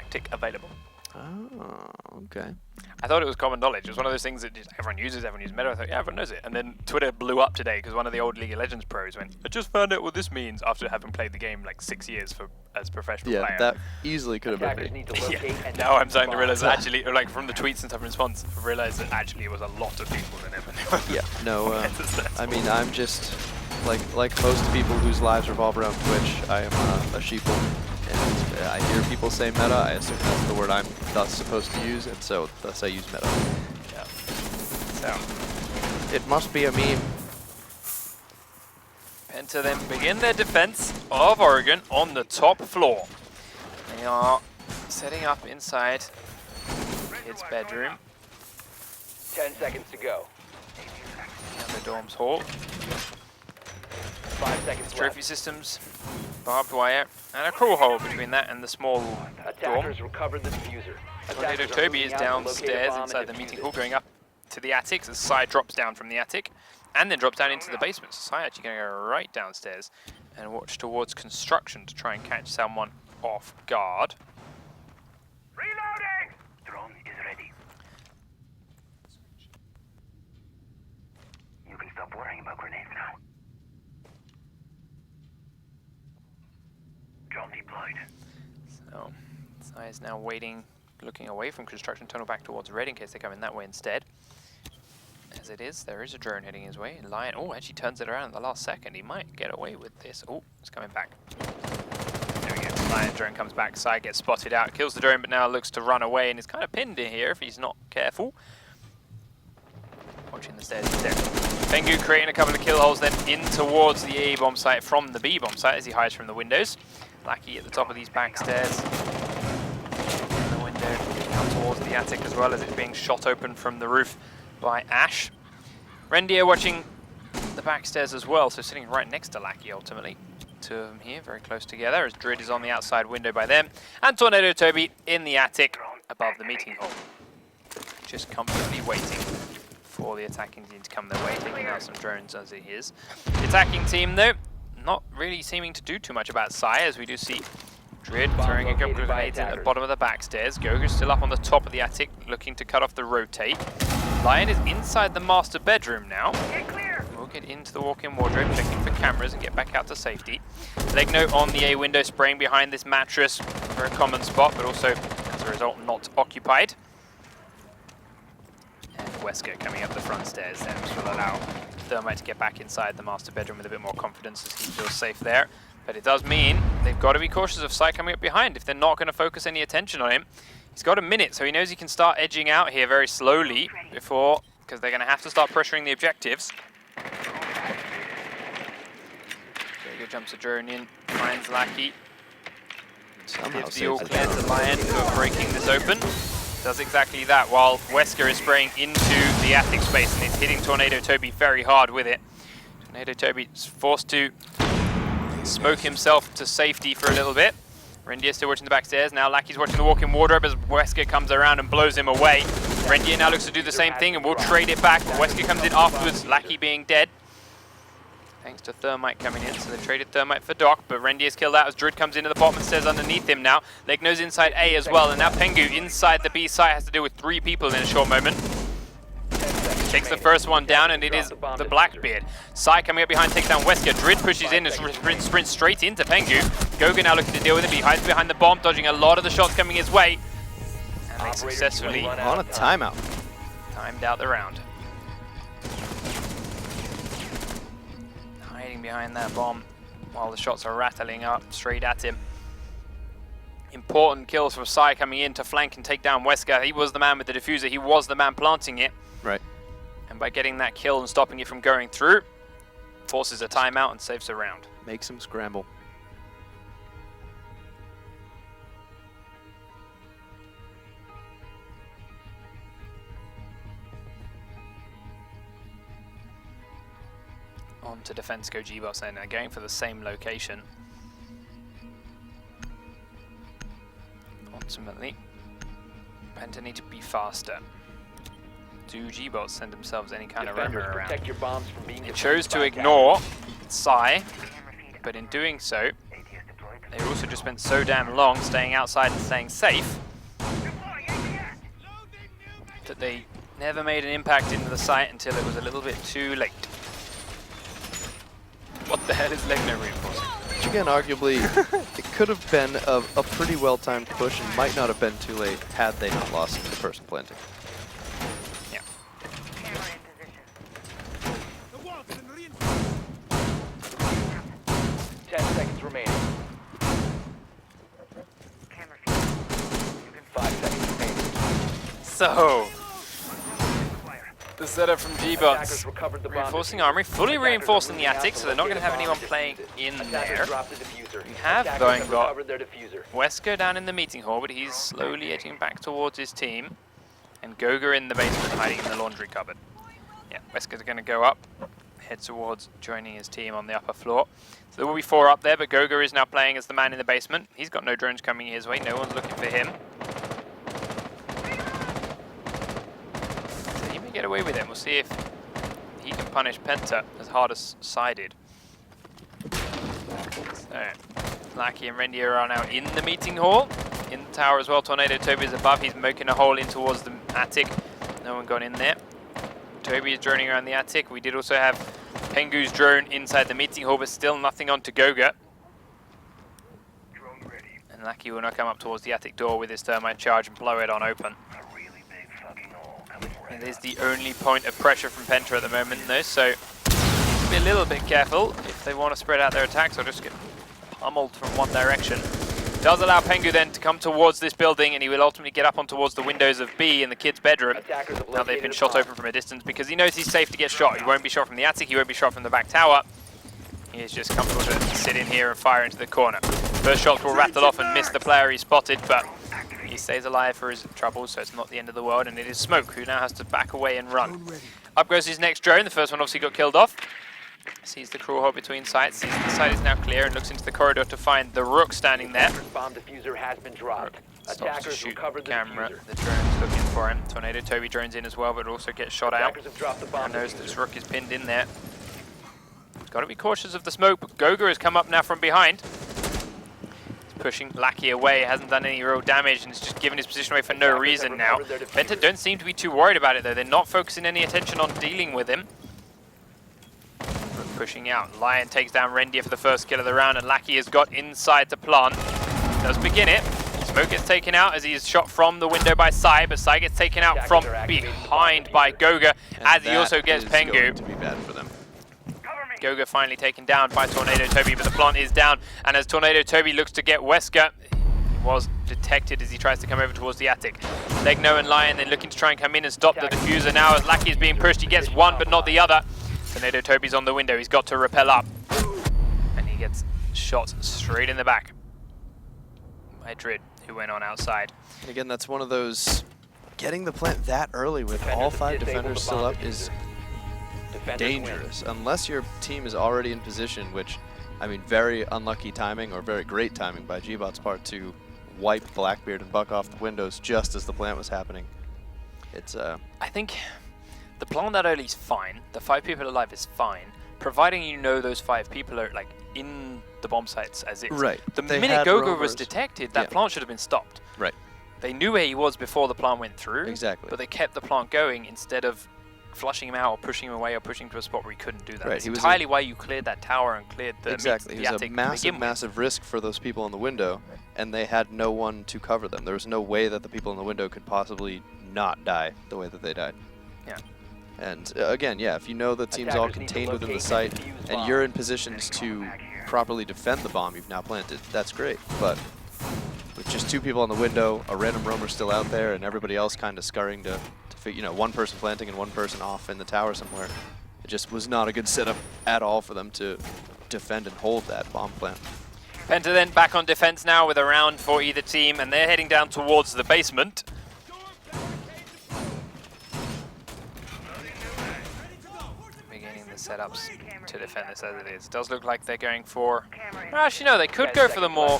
tactic available. Oh, okay. I thought it was common knowledge. It was one of those things that just everyone uses meta. I thought, yeah, everyone knows it. And then Twitter blew up today because one of the old League of Legends pros went, I just found out what this means after having played the game like 6 years as a professional player. Yeah, that easily could have been me. Yeah. Now I'm starting to realize actually, or like from the tweets and stuff in response, I realized that actually it was a lot of people that never knew. Yeah, no, I mean, I'm just, like most people whose lives revolve around Twitch, I am a sheeple. And I hear people say meta, I assume that's the word I'm thus supposed to use, and so thus I use meta. Yeah. So it must be a meme. PENTA then begin their defense of Oregon on the top floor. They are setting up inside Kid's bedroom. 10 seconds to go. And the dorm's hall. 5 seconds Trophy left. systems, barbed wire, and a crawl hole between that and the small dorm. Attackers recovered the diffuser. Tornado Attackers are Toby moving is out to locate a downstairs bomb inside and the defuse meeting it. hall, going up to the attics as Sai drops down from the attic and then drops down into the basement. So Sai actually going to go right downstairs and watch towards construction to try and catch someone off guard. Reloading! Drone is ready. You can stop worrying about grenades now. Drone deployed. So Sai is now waiting, looking away from construction tunnel back towards red in case they come in that way instead. As it is, there is a drone heading his way. Lion, oh, actually turns it around in the last second. He might get away with this. Oh, it's coming back. There we go. Lion drone comes back. Sai gets spotted out, kills the drone, but now looks to run away and is kind of pinned in here if he's not careful. Watching the stairs there. Pengu creating a couple of kill holes then in towards the A bomb site from the B bomb site as he hides from the windows. Lackey at the top of these back stairs. In the window, down towards the attic as well as it's being shot open from the roof by Ash. Rendier watching the back stairs as well, so sitting right next to Lackey ultimately. Two of them here, very close together, as Drid is on the outside window by them, and Tornado Toby in the attic above the meeting hall. Just comfortably waiting for the attacking team to come their way, taking out some drones as it is. The attacking team though, not really seeming to do too much about Sai, as we do see Drid throwing a couple of grenades in at the bottom of the back stairs. Goga's still up on the top of the attic, looking to cut off the rotate. Lion is inside the master bedroom now. We'll get into the walk-in wardrobe, checking for cameras and get back out to safety. Leg note on the A window, spraying behind this mattress. Very common spot, but also, as a result, not occupied. And Wesker coming up the front stairs there, which will allow Thermite to get back inside the master bedroom with a bit more confidence as he feels safe there. But it does mean they've got to be cautious of Sai coming up behind if they're not going to focus any attention on him. He's got a minute, so he knows he can start edging out here very slowly before, because they're going to have to start pressuring the objectives. Jaeger jumps a drone in, finds Lackey. Gives the all clear to Lion for breaking this open. Does exactly that while Wesker is spraying into the attic space and he's hitting Tornado Toby very hard with it. Tornado Toby is forced to smoke himself to safety for a little bit. Rendier still watching the back stairs. Now Lackey's watching the walk-in wardrobe as Wesker comes around and blows him away. Rendier now looks to do the same thing and will trade it back. Wesker comes in afterwards, Lackey being dead. Thanks to Thermite coming in, so they traded Thermite for Doc, but Rendier's killed out as Drid comes into the bottom and stairs underneath him now. Leg knows inside A as well, and now Pengu inside the B site has to deal with 3 people in a short moment. Takes the first one down, and it is the Blackbeard. Sai coming up behind, takes down Wesker. Drid pushes in and sprints straight into Pengu. Goga now looking to deal with him, but he hides behind the bomb, dodging a lot of the shots coming his way. And they successfully on a timeout. Timed out the round. Hiding behind that bomb while the shots are rattling up straight at him. Important kills from Sai coming in to flank and take down Wesker. He was the man with the diffuser, he was the man planting it. Right. And by getting that kill and stopping it from going through, forces a timeout and saves a round. Makes him scramble. On to defense go gBots then, going for the same location. Ultimately, PENTA need to be faster. Do gBots send themselves any kind of rumor around? Protect your bombs from being They chose to ignore Sai, but in doing so, they also just spent so damn long staying outside and staying safe that they never made an impact into the site until it was a little bit too late. What the hell is Legno reinforcing? Which again, arguably, it could have been a pretty well-timed push and might not have been too late had they not lost the person planting. Yeah. 10 seconds remaining. 5 seconds remaining. So, the setup from gBots. Attackers recovered the bomb Reinforcing diffuser. armory, fully Attackers reinforcing the are moving attic, out so they're not going to have locate a anyone bomb playing defused. in Attackers there. dropped the diffuser. We have, Attackers though, have got recovered their diffuser. Wesker down in the meeting hall, but he's slowly edging back towards his team. And Goga in the basement, hiding in the laundry cupboard. Yeah, Wesker's going to go up, head towards joining his team on the upper floor. So there will be 4 up there, but Goga is now playing as the man in the basement. He's got no drones coming his way, no one's looking for him. So he may get away with it. We'll see if he can punish Penta as hard as sided. So, Lackey and Rendier are now in the meeting hall. In the tower as well. Tornado Toby is above. He's making a hole in towards the attic. No one got in there. Toby is droning around the attic. We did also have Pengu's drone inside the meeting hall, but still nothing on to Goga. Drone ready. And Lackey will now come up towards the attic door with his thermite charge and blow it on open. A really big fucking hole coming for It is the only point of pressure from Penta at the moment, though, so be a little bit careful if they want to spread out their attacks or just get pummeled from one direction. Does allow Pengu then to come towards this building, and he will ultimately get up on towards the windows of B in the kid's bedroom. Now they've been shot open from a distance because he knows he's safe to get shot. He won't be shot from the attic, he won't be shot from the back tower. He is just comfortable to sit in here and fire into the corner. First shots will rattle off and miss the player he spotted, but he stays alive for his troubles, so it's not the end of the world, and it is Smoke who now has to back away and run. Up goes his next drone. The first one obviously got killed off. Sees the crawl hole between sites, sees the site is now clear and looks into the corridor to find the Rook standing there. Bomb diffuser has been dropped. Stops to Attackers shoot recovered the camera. diffuser. The drone's looking for him. Tornado Toby drones in as well, but also gets shot out. Attackers have dropped the bomb And knows that diffuser. this Rook is pinned in there. Got to be cautious of the smoke, but Goga has come up now from behind. He's pushing Lackey away, hasn't done any real damage, and is just giving his position away for no reason now. Penta don't seem to be too worried about it though. They're not focusing any attention on dealing with him. Pushing out. Lion takes down Rendier for the first kill of the round, and Lackey has got inside the plant. Does begin it. Smoke gets taken out as he is shot from the window by Sai, but Sai gets taken out from behind by Goga as he also gets Pengu. Going to be bad for them. Goga finally taken down by Tornado Toby, but the plant is down, and as Tornado Toby looks to get Wesker, he was detected as he tries to come over towards the attic. Legno and Lion then looking to try and come in and stop the diffuser now as Lackey is being pushed. He gets one but not the other. Tornado Toby's on the window, he's got to rappel up. And he gets shot straight in the back by Drid, who went on outside. And again, that's one of those, getting the plant that early with all 5 defenders still up is dangerous. Unless your team is already in position, which, I mean, very unlucky timing or very great timing by gBots' part to wipe Blackbeard and Buck off the windows just as the plant was happening. It's I think the plant that early is fine. The 5 people alive is fine, providing you know those 5 people are like in the bomb sites as is. Right. The They minute had Goga was rovers. detected, that plant should have been stopped. right. They knew where he was before the plant went through. Exactly. But they kept the plant going instead of flushing him out or pushing him away or pushing him to a spot where he couldn't do that. Right, That's he was entirely why you cleared that tower and cleared the Exactly. the It was attic a to begin with. massive risk for those people in the window, and they had no one to cover them. There was no way that the people in the window could possibly not die the way that they died. Yeah. And again, yeah, if you know the team's all contained within the site and you're in positions to properly defend the bomb you've now planted, that's great. But with just 2 people on the window, a random roamer still out there, and everybody else kind of scurrying to figure, you know, 1 person planting and 1 person off in the tower somewhere, it just was not a good setup at all for them to defend and hold that bomb plant. Penta then back on defense now with a round for either team, and they're heading down towards the basement. Beginning the setups to defend this as it is. Does look like they're going for... Well, actually, no, they could go for the more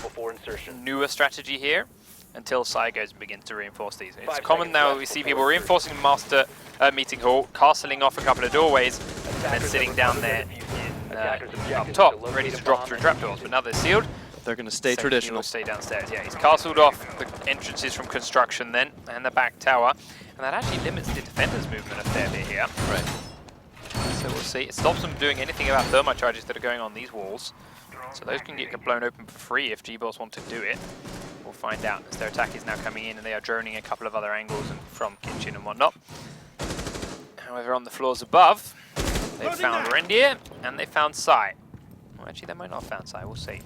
newer strategy here until Sai goes and begins to reinforce these. It's common now we see people reinforcing Master Meeting Hall, castling off a couple of doorways, and then sitting down there up top, ready to drop through trapdoors. But now they're sealed. They're going to stay So traditional. He will stay downstairs. Yeah, he's castled off the entrances from construction then, and the back tower. And that actually limits the defender's movement a fair bit here. Right. So we'll see. It stops them doing anything about thermite charges that are going on these walls. So those can get blown open for free if gBots want to do it. We'll find out as their attack is now coming in and they are droning a couple of other angles and from kitchen and whatnot. However, on the floors above, they found Rendir and they found Sai. Well, actually, they might not have found Sai. We'll see.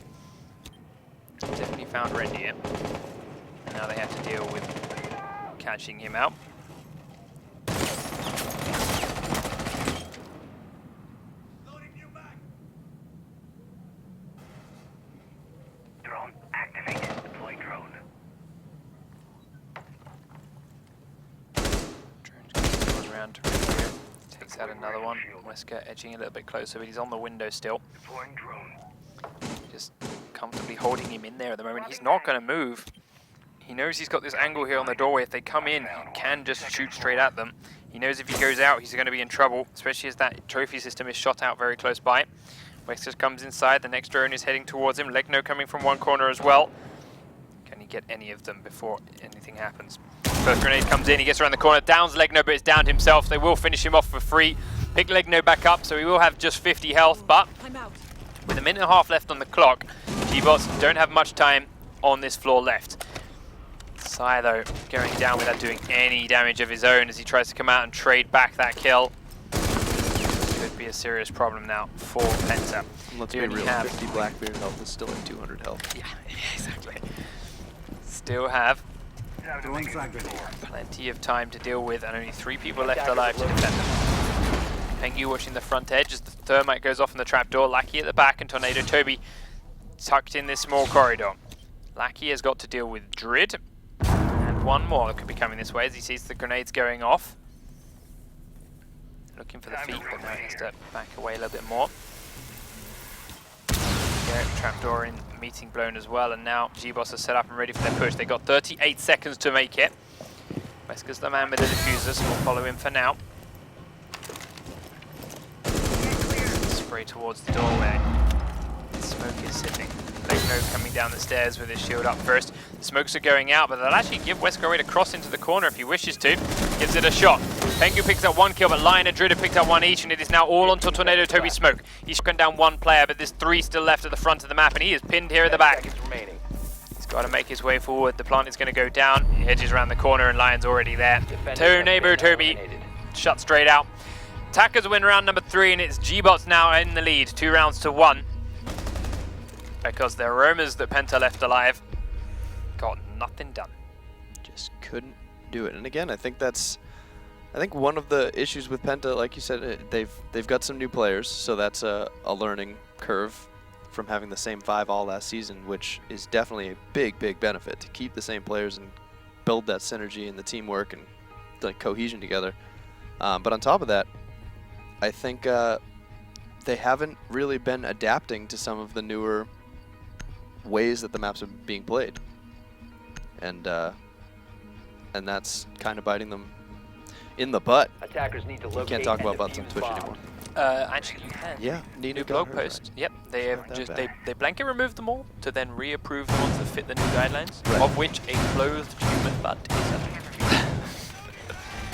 Definitely found Rendir. And now they have to deal with catching him out. Drone activated. Deploy drone. Goes around to Rendir. Takes out another one. Wesker edging a little bit closer, but he's on the window still. Deploying drone. Just comfortably holding him in there at the moment. He's not going to move. He knows he's got this angle here on the doorway. If they come in, he can just shoot straight at them. He knows if he goes out, he's going to be in trouble, especially as that trophy system is shot out very close by. Wesker comes inside. The next drone is heading towards him. Legno coming from one corner as well. Can he get any of them before anything happens? First grenade comes in. He gets around the corner. Downs Legno, but it's downed himself. They will finish him off for free. Pick Legno back up, so he will have just 50 health, but with a minute and a half left on the clock, gBots don't have much time on this floor left. Sai, though, going down without doing any damage of his own as he tries to come out and trade back that kill. Could be a serious problem now for Penta. Let's be real, 50 Blackbeard health is still at 200 health. Yeah, exactly. Still have plenty of time to deal with and only 3 people left alive to defend them. Pengu watching the front edge as the thermite goes off in the trapdoor. Lackey at the back and Tornado Toby tucked in this small corridor. Lackey has got to deal with Drid and one more that could be coming this way as he sees the grenades going off. Looking for the feet, but now he has to back away a little bit more. Yeah, trapdoor in, meeting blown as well, and now gBots are set up and ready for their push. They got 38 seconds to make it. Wesker's the man with the diffuser, so we'll follow him for now. Spray towards the doorway. Smoke is sitting. Legno coming down the stairs with his shield up first. The smokes are going out, but they'll actually give Wesker a way to cross into the corner if he wishes to. Gives it a shot. Pengu picks up 1 kill, but Lion and Druid have picked up 1 each, and it is now all onto Tornado Toby Smoke. He's gone down 1 player, but there's 3 still left at the front of the map, and he is pinned here at the back. He's got to make his way forward. The plant is going to go down. He hedges around the corner, and Lion's already there. Tornado Toby shut straight out. Attackers win round number 3, and it's gBots now in the lead, 2 rounds to 1. Because the roamers that Penta left alive got nothing done. Just couldn't do it. And again, I think one of the issues with Penta, like you said, they've got some new players, so that's a learning curve from having the same 5 all last season, which is definitely a big benefit to keep the same players and build that synergy and the teamwork and the cohesion together. But on top of that, I think they haven't really been adapting to some of the newer ways that the maps are being played, and that's kind of biting them in the butt. Attackers need to locate. You can't talk about butts on Twitch anymore. Actually, you can. Yeah, New blog post. Yep, they have just they blanket removed them all to then reapprove the ones that fit the new guidelines, of which a clothed human butt is a.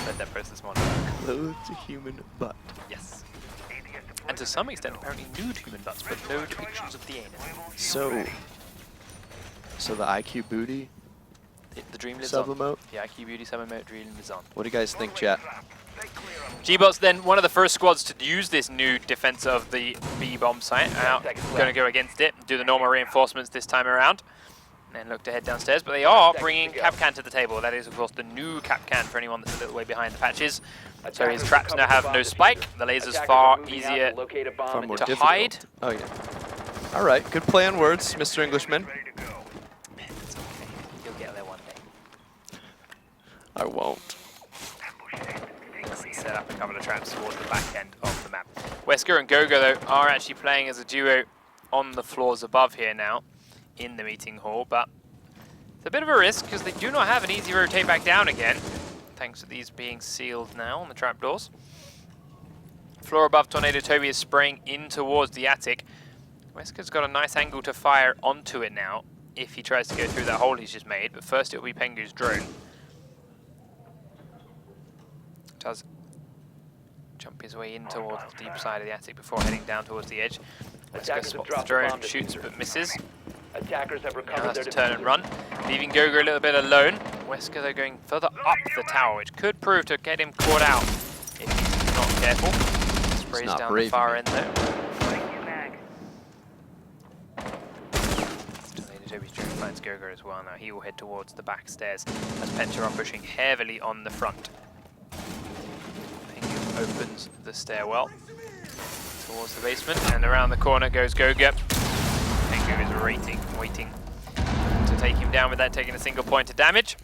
Read that post this morning. Clothed human butt. Yes. And to some extent, apparently nude human butts, but no depictions of the anus. So the IQ booty the dream lives on. sub-emote? The IQ beauty sub-emote dream lives on. What do you guys think, chat? gBots then one of the first squads to use this new defense of the B bomb site. Now going to go against it, do the normal reinforcements this time around, and look to head downstairs. But they are bringing Capcan to the table. That is, of course, the new Capcan for anyone that's a little way behind the patches. So his traps now have no spike. The laser's far easier Far more to difficult. hide. Oh yeah. All right, good play on words, Mr. Englishman. It's okay. You'll get there one day. I won't. Set up a couple of traps towards the back end of the map. Wesker and Gogo, though, are actually playing as a duo on the floors above here now in the meeting hall, but it's a bit of a risk because they do not have an easy rotate back down again, thanks to these being sealed now on the trapdoors. Floor above, Tornado Toby is spraying in towards the attic. Wesker's got a nice angle to fire onto it now, if he tries to go through that hole he's just made, but first it'll be Pengu's drone. Does jump his way in towards the deep side of the attic before heading down towards the edge. Wesker spots the drone, shoots but misses. Attackers have Now recovered has their to turn and run, leaving Goga a little bit alone. Wesker though going further up the tower, which could prove to get him caught out if he's not careful. Sprays not down the brave far of end me. though. Toby's drone finds Goga as well now. He will head towards the back stairs as Penta are pushing heavily on the front. Pengu opens the stairwell towards the basement, and around the corner goes Goga. Pengu is waiting to take him down without taking a single point of damage.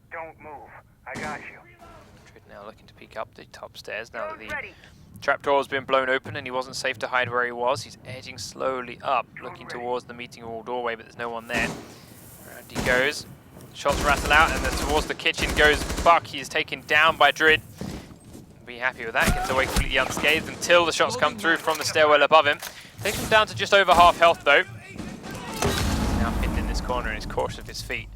Don't move. I got you. Trid now looking to peek up the top stairs now that the trapdoor has been blown open and he wasn't safe to hide where he was. He's edging slowly up, looking towards the meeting hall doorway, but there's no one there. Around he goes. Shots rattle out, and then towards the kitchen goes Buck. He is taken down by Drid. Be happy with that. Gets away completely unscathed until the shots come through from the stairwell above him. Takes him down to just over half health though. He's now pinned in this corner and is cautious of his feet.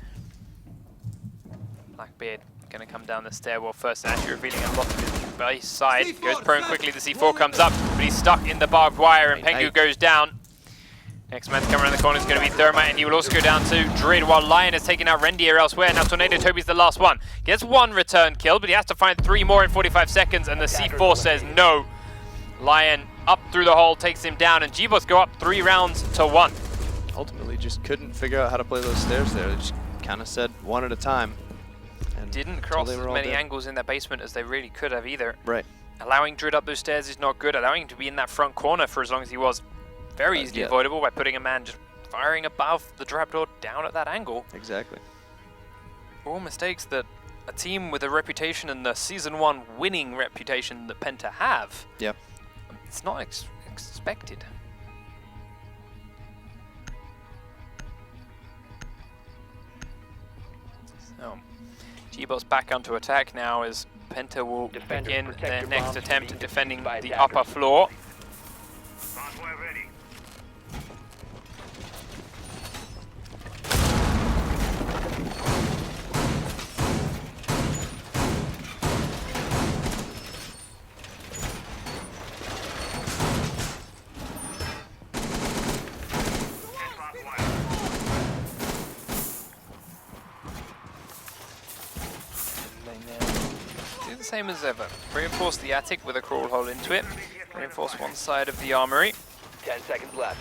Blackbeard going to come down the stairwell first, and actually revealing a lot of his base side. Goes prone quickly, the C4 comes up, but he's stuck in the barbed wire, and Pengu goes down. Next man to come around the corner is going to be Thermite, and he will also go down to Drid, while Lion has taken out Rendier elsewhere. Now Tornado Toby's the last one. Gets one return kill, but he has to find 3 more in 45 seconds, and the C4 says no. Lion up through the hole, takes him down, and gBots go up 3 rounds to 1. Ultimately, just couldn't figure out how to play those stairs there. They just kind of said one at a time. And Didn't cross as many angles in that basement as they really could have either. Right. Allowing Drid up those stairs is not good. Allowing him to be in that front corner for as long as he was very easily avoidable by putting a man just firing above the trapdoor down at that angle. Exactly. All mistakes that a team with a reputation and the Season 1 winning reputation that Penta have. Yep. It's not expected. So, gBots back onto attack now as Penta will begin their next attempt at defending the upper floor. Same as ever. Reinforce the attic with a crawl hole into it. Reinforce one side of the armory. 10 seconds left.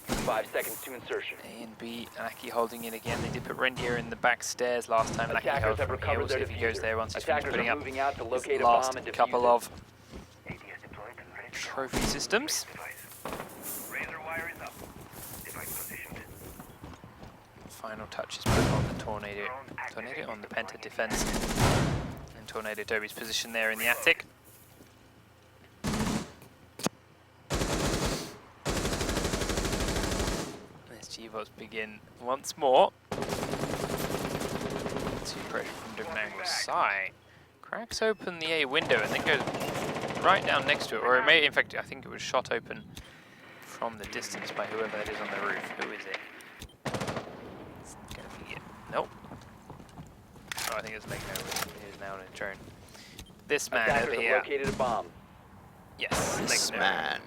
5 seconds to insertion. A and B, Aki holding in again. They did put Rendier in the back stairs last time. Aki held from here. We'll see if he goes there once he's finished putting up his last couple of trophy systems. Final touch is put on the Tornado on the Penta defense, and Tornado Toby's position there in the attic. As gBots begin once more. See pressure from different angles. Sai cracks open the A window and then goes right down next to it, or it may, in fact, I think it was shot open from the distance by whoever that is on the roof. Who is it? Nope. Oh, I think it's Legno. He is now in a drone. This man over here. Located a bomb. Yes, This Legno. man.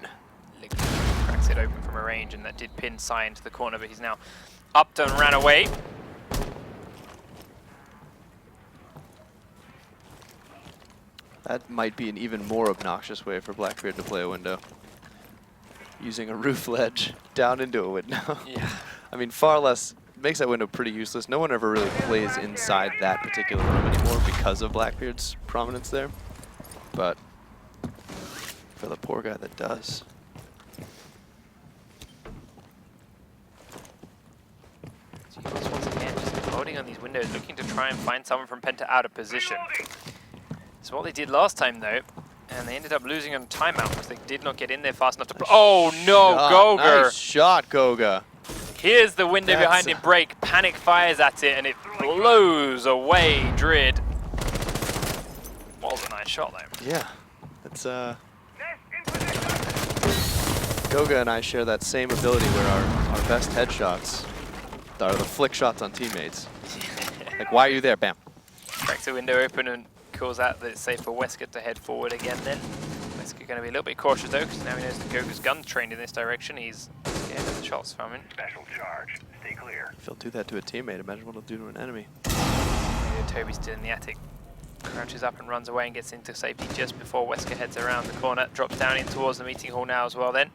Legno cracks it open from a range, and that did pin Sai into the corner, but he's now upped and ran away. That might be an even more obnoxious way for Blackbeard to play a window. Using a roof ledge down into a window. Yeah. I mean, far less. Makes that window pretty useless. No one ever really plays inside that particular room anymore because of Blackbeard's prominence there. But for the poor guy that does. gBots once again just holding on these windows, looking to try and find someone from Penta out of position. It's what they did last time though, and they ended up losing on timeout because they did not get in there fast enough to. Oh no, Goga! Nice shot, Goga. Here's the window behind him break. Panic fires at it and it blows away Drid. While was a nice shot though. Yeah, it's Goga and I share that same ability where our best headshots are the flick shots on teammates. Like, why are you there? Bam. Cracks the window open and calls out that it's safe for Wesker to head forward again then. Wesker going to be a little bit cautious though, because now he knows that Goga's gun trained in this direction. He's scared of the shots from him. Special charge. Stay clear. If he'll do that to a teammate, imagine what he'll do to an enemy. Toby's still in the attic. Crouches up and runs away and gets into safety just before Wesker heads around the corner. Drops down in towards the meeting hall now as well then.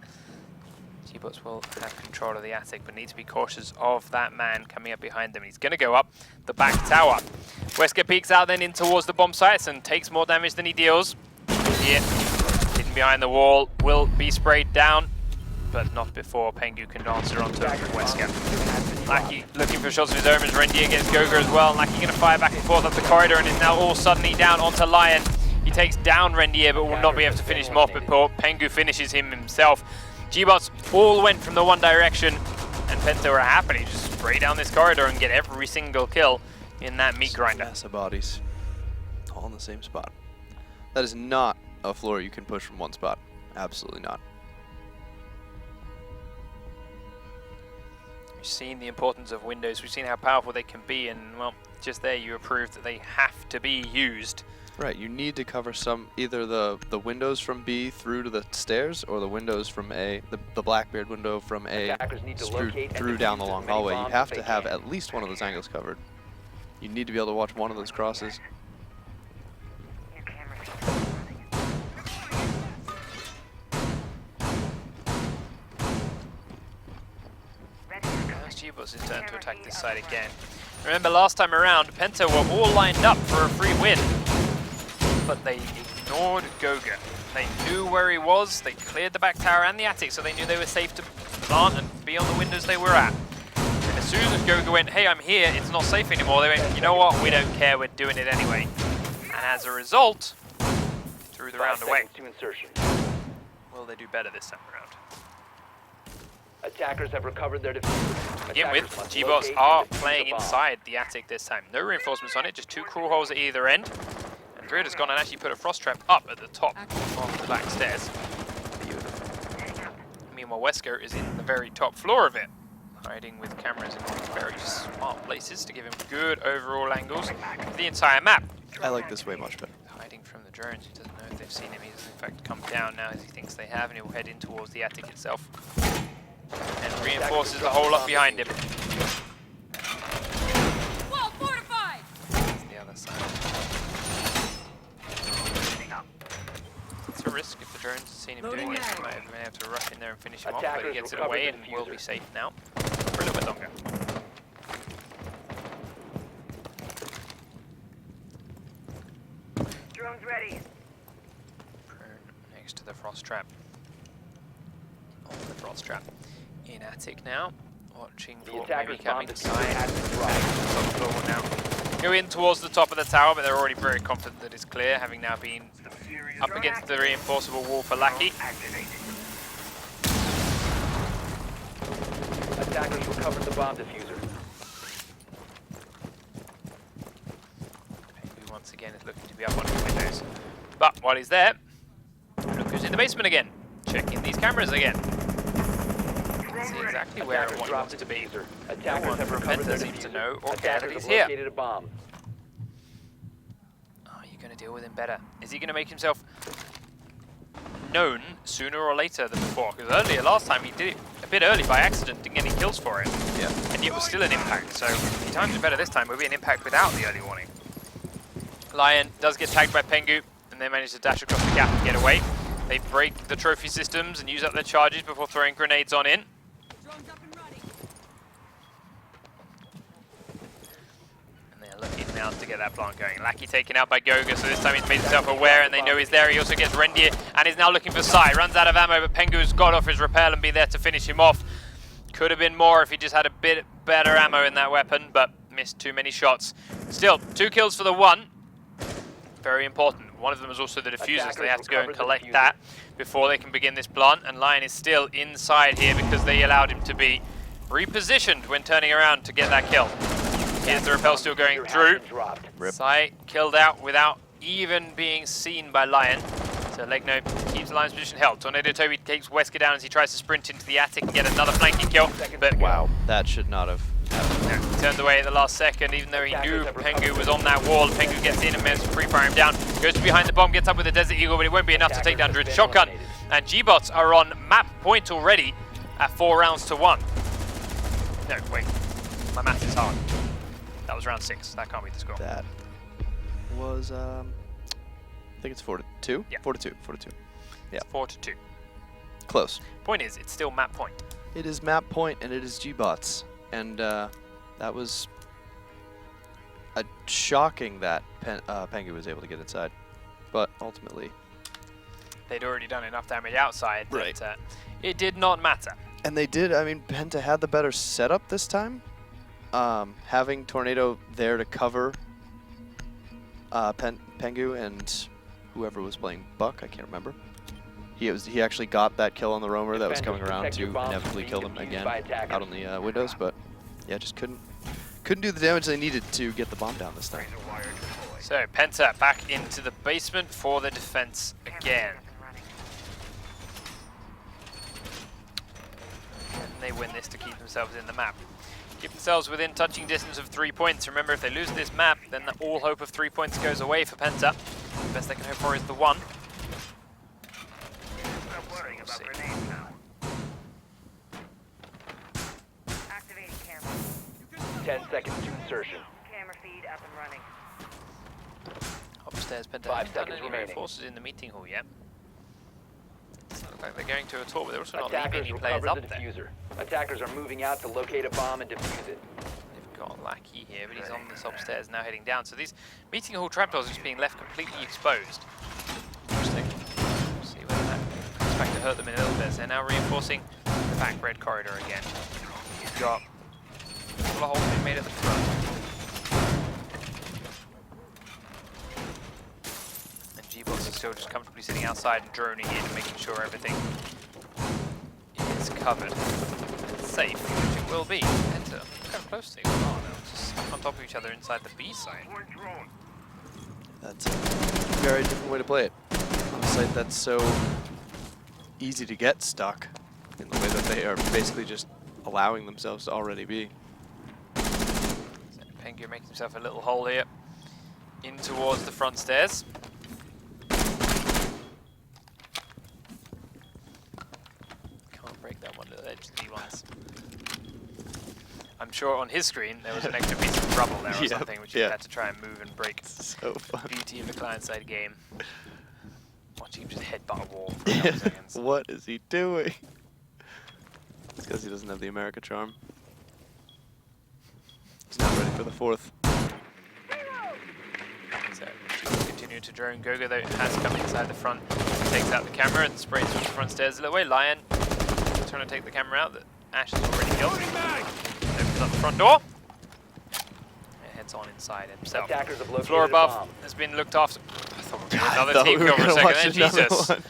gBots will have control of the attic, but need to be cautious of that man coming up behind them. He's going to go up the back tower. Wesker peeks out then in towards the bomb sites and takes more damage than he deals. Here, hidden behind the wall, will be sprayed down, but not before Pengu can answer onto Wesker. Lackey looking for shots of his own as Rendier gets Goga as well. Lackey going to fire back and forth up the corridor and is now all suddenly down onto Lion. He takes down Rendier but will not be able to finish him off before Pengu finishes him himself. gBots all went from the one direction and Penta were happy to just spray down this corridor and get every single kill in that meat grinder. Massive bodies, all in the same spot. That is not a floor you can push from one spot. Absolutely not. We've seen the importance of windows, we've seen how powerful they can be, and well, just there you proved that they have to be used. Right, you need to cover either the windows from B through to the stairs, or the windows from A, the Blackbeard window from A through down the long hallway. You have to have at least one of those angles covered. You need to be able to watch one of those crosses. gBots is turn to attack this side again. Remember last time around, Penta were all lined up for a free win, but they ignored Goga. They knew where he was, they cleared the back tower and the attic, so they knew they were safe to plant and be on the windows they were at. And as soon as Goga went, hey, I'm here, it's not safe anymore, they went, you know what, we don't care, we're doing it anyway. And as a result, threw the round away. Will they do better this time around? Attackers have recovered their defuse. To begin with, gBots are playing inside the attic this time. No reinforcements on it, just two crawl holes at either end. And Grid has gone and actually put a frost trap up at the top of the back stairs. Beautiful. Meanwhile, Wesker is in the very top floor of it, hiding with cameras in very smart places to give him good overall angles for the entire map. I like this way much better. Hiding from the drones, he doesn't know if they've seen him. He has in fact come down now as he thinks they have, and he'll head in towards the attic itself. And reinforces the hole up behind him. Wall fortified! That's the other side. It's a risk if the drones have seen him doing it. He might have been able to rush in there and finish him off, but he gets it away and will be safe now for a little bit longer. Drones ready. Prune next to the frost trap. On the frost trap. In attic now, watching for maybe coming side. Top floor now. Go in towards the top of the tower, but they're already very confident that it's clear, having now been up against the reinforceable wall for Lackey. Attackers recovered the bomb diffuser. Pengu once again is looking to be up on his windows. But while he's there, look who's in the basement again, checking these cameras again. See exactly where and what he wants to be. No one from Penta seems to know or care that he's here. Are you going to deal with him better? Is he going to make himself known sooner or later than before? Because earlier, last time, he did it a bit early by accident, didn't get any kills for it. Yeah. And yet was still an impact. So if he times it better this time, will be an impact without the early warning. Lion does get tagged by Pengu, and they manage to dash across the gap and get away. They break the trophy systems and use up their charges before throwing grenades on in. Looking now to get that plant going. Lackey taken out by Goga, so this time he's made himself aware and they know he's there. He also gets Rendier and is now looking for Sai. Runs out of ammo, but Pengu's got off his rappel and be there to finish him off. Could have been more if he just had a bit better ammo in that weapon, but missed too many shots. Still, 2 kills for the 1. Very important. One of them is also the diffuser, so they have to go and collect that before they can begin this plant. And Lion is still inside here because they allowed him to be repositioned when turning around to get that kill. Here's the rappel still going through. Sai killed out without even being seen by Lion. So Legno keeps Lion's position held. Tornado Toby takes Wesker down as he tries to sprint into the attic and get another flanking kill. But Wow, that should not have happened. no, he turned away at the last second, even though he knew Pengu was on that wall. Pengu gets in and manages to free-fire him down. Goes to behind the bomb, gets up with the Desert Eagle, but it won't be enough to take down Druid Shotgun. And gBots are on map point already at 4 rounds to 1. No, wait. My math is hard. That was round 6. That can't be the score. That was, I think it's 4-2? Yeah. 4-2. Yeah. 4-2. Close. Point is, it's still map point. It is map point and it is gBots. And that was shocking that Pengu was able to get inside. But ultimately, They'd already done enough damage outside Right. that it did not matter. and they did, I mean, Penta had the better setup this time. Having Tornado there to cover Pengu and whoever was playing Buck, I can't remember. He actually got that kill on the roamer that was coming around to inevitably kill them again out on the windows, but yeah, just couldn't do the damage they needed to get the bomb down this time. So Penta back into the basement for the defense again. And they win this to keep themselves in the map. Keep themselves within touching distance of 3 points. Remember, if they lose this map, then all hope of 3 points goes away for Penta. The best they can hope for is the 1. We'll see. Activating camera. 10 seconds to insertion. Camera feed up and running. Upstairs, Penta 5 haven't done seconds any remaining. forces in the meeting hall yet. Doesn't look like they're going to at all, but they're also not Attackers leaving any players recover up the there. diffuser. Attackers are moving out to locate a bomb and defuse it. They've got Lackey here, but he's on this upstairs now heading down. So these meeting hall trapdoors are just being left completely exposed. Interesting. We'll see whether that comes back to hurt them in a little bit. So they're now reinforcing the back red corridor again. You've got a couple of holes being made at the front. And gBots are still just comfortably sitting outside and droning in and making sure everything is covered and safe, which it will be. Enter kind of close to you. Oh no, just stuck on top of each other inside the B site. That's a very different way to play it. On a site that's so easy to get stuck in the way that they are basically just allowing themselves to already be. So Pengu makes himself a little hole here in towards the front stairs. Can't break that one to the edge of the ones. I'm sure on his screen there was an extra piece of rubble there or Yep, something which he had to try and move and break. So fun. Beauty of the client-side game. Watching him just headbutt a wall for a couple seconds. What is he doing? It's because he doesn't have the America charm. He's not ready for the 4th. So, continue to drone. Gogo though has come inside the front, takes out the camera and sprays from the front stairs a little way. Lion trying to take the camera out that Ash has already killed. Opens up the front door. And heads on inside himself. Attackers have located Floor a above bomb. has been looked after. I thought we were I another thought team we were kill for a gonna second watch there. another Jesus. one.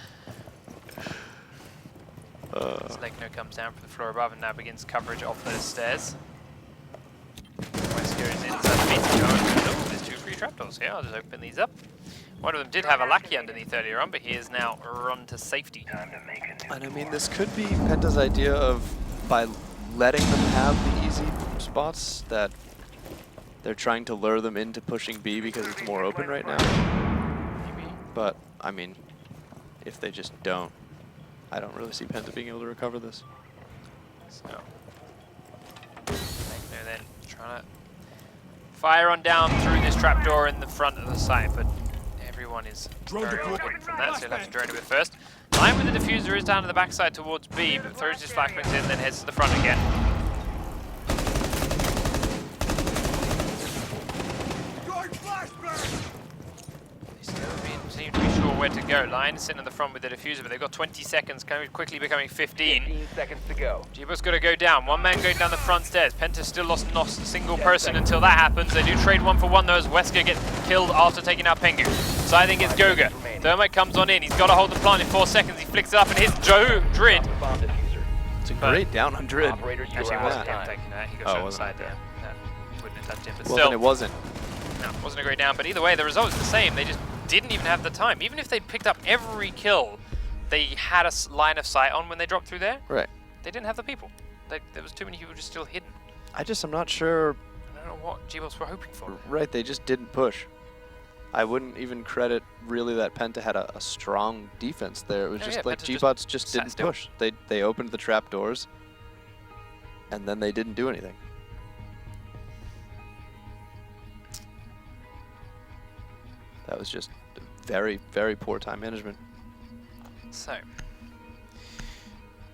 Legno comes down from the floor above and now begins coverage of those stairs. Wesker is inside the meeting room. Oh, there's 2 free trapdoors here. I'll just open these up. One of them did have a lackey underneath earlier on, but he is now run to safety. And I mean, this could be Penta's idea of, by letting them have the easy spots, that they're trying to lure them into pushing B because it's more open right now. Maybe. But, I mean, if they just don't, I don't really see Penta being able to recover this. So, Legno then trying to fire on down through this trapdoor in the front of the site, but everyone is very well hidden from that, so he'll have to drone it with first. Line with the diffuser is down to the backside towards B, but throws his flashbangs in, then heads to the front again. They still seem to be sure where to go. Lion is sitting in the front with the diffuser, but they've got 20 seconds, quickly becoming 15. 15 seconds to go. gBots got to go down. One man going down the front stairs. Penta still lost not a single person until that happens. They do trade 1 for 1 though as Wesker gets killed after taking out Pengu. So I think it's Goga. Thermite comes on in. He's got to hold the plant in 4 seconds. He flicks it up and hits Drid. Drop the bomb diffuser. It's a great down on Drid. Operators, you Actually, are it out wasn't of him time. taking that. He got Oh, shot it wasn't inside there. That wouldn't have touched him. But Well, still, then it wasn't. no, it wasn't a great down. But either way, the result is the same. They just didn't even have the time. Even if they picked up every kill they had a line of sight on when they dropped through there, Right. they didn't have the people. There was too many people just still hidden. I'm not sure. I don't know what gBots were hoping for. Right, they just didn't push. I wouldn't even credit really that Penta had a strong defense there. It was just like Penta gBots just sat didn't still. push. They opened the trap doors, and then they didn't do anything. That was just very, very poor time management. So,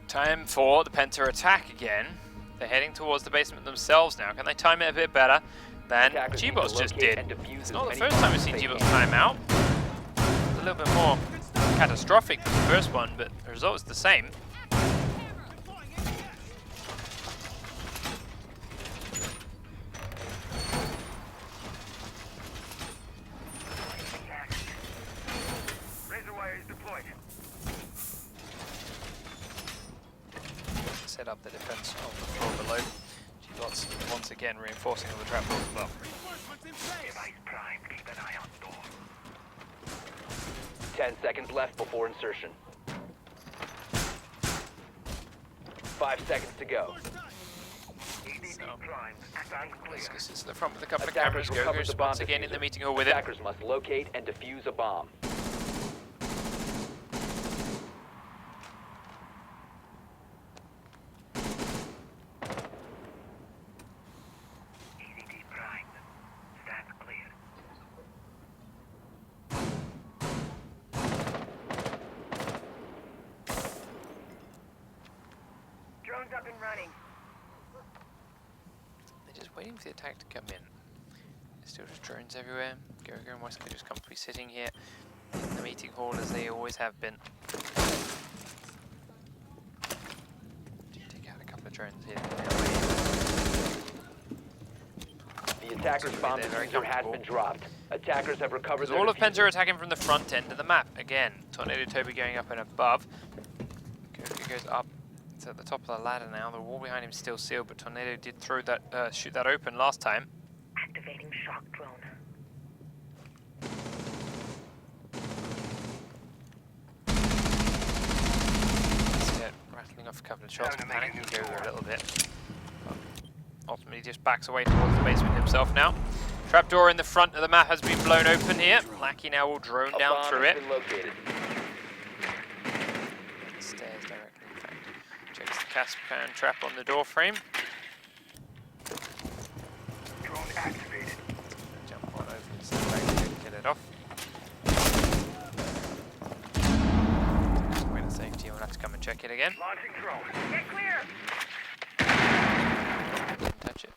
time for the Penta attack again. They're heading towards the basement themselves now. Can they time it a bit better than Attackers need to gBots just locate did? and defuse It's as not the many first time we've bombs seen as they gBots can. time out. It's a little bit more catastrophic than the first one, but the result is the same. Set up the defense on the floor below. gBots once again reinforcing all the trap doors above. 10 seconds left before insertion. 5 seconds to go. Wesker sits to the front with a couple of Attackers cameras. recovered Gogo's the bomb once again in the diffuser. meeting hall with it. Attackers must locate and defuse a bomb. Drone's up and running. They're just waiting for the attack to come in. There's still just drones everywhere. Gogo and Wesker just comfortably sitting here in the meeting hall as they always have been. Take out a couple of drones here. The attacker's bomb They're very diffuser has comfortable. been dropped. Attackers have recovered Because their all of diffuser. Penta are attacking from the front end of the map. Again, Tornado Toby going up and above. Gogo goes up. It's at the top of the ladder now. The wall behind him is still sealed, but Tornado did throw that, shoot that open last time. Activating shock drone. Instead, rattling off a couple of shots, panicking Gogo a little bit. But ultimately just backs away towards the basement himself now. Trapdoor in the front of the map has been blown open here. Lackey now will drone A down bomb through has it. been located. Stairs directly, in fact. Checks the Caspan trap on the door frame. Drone activated. Jump on over and stand back to get it off. Way to safety, we'll have to come and check it again. Launching drone. Get clear! Didn't touch it.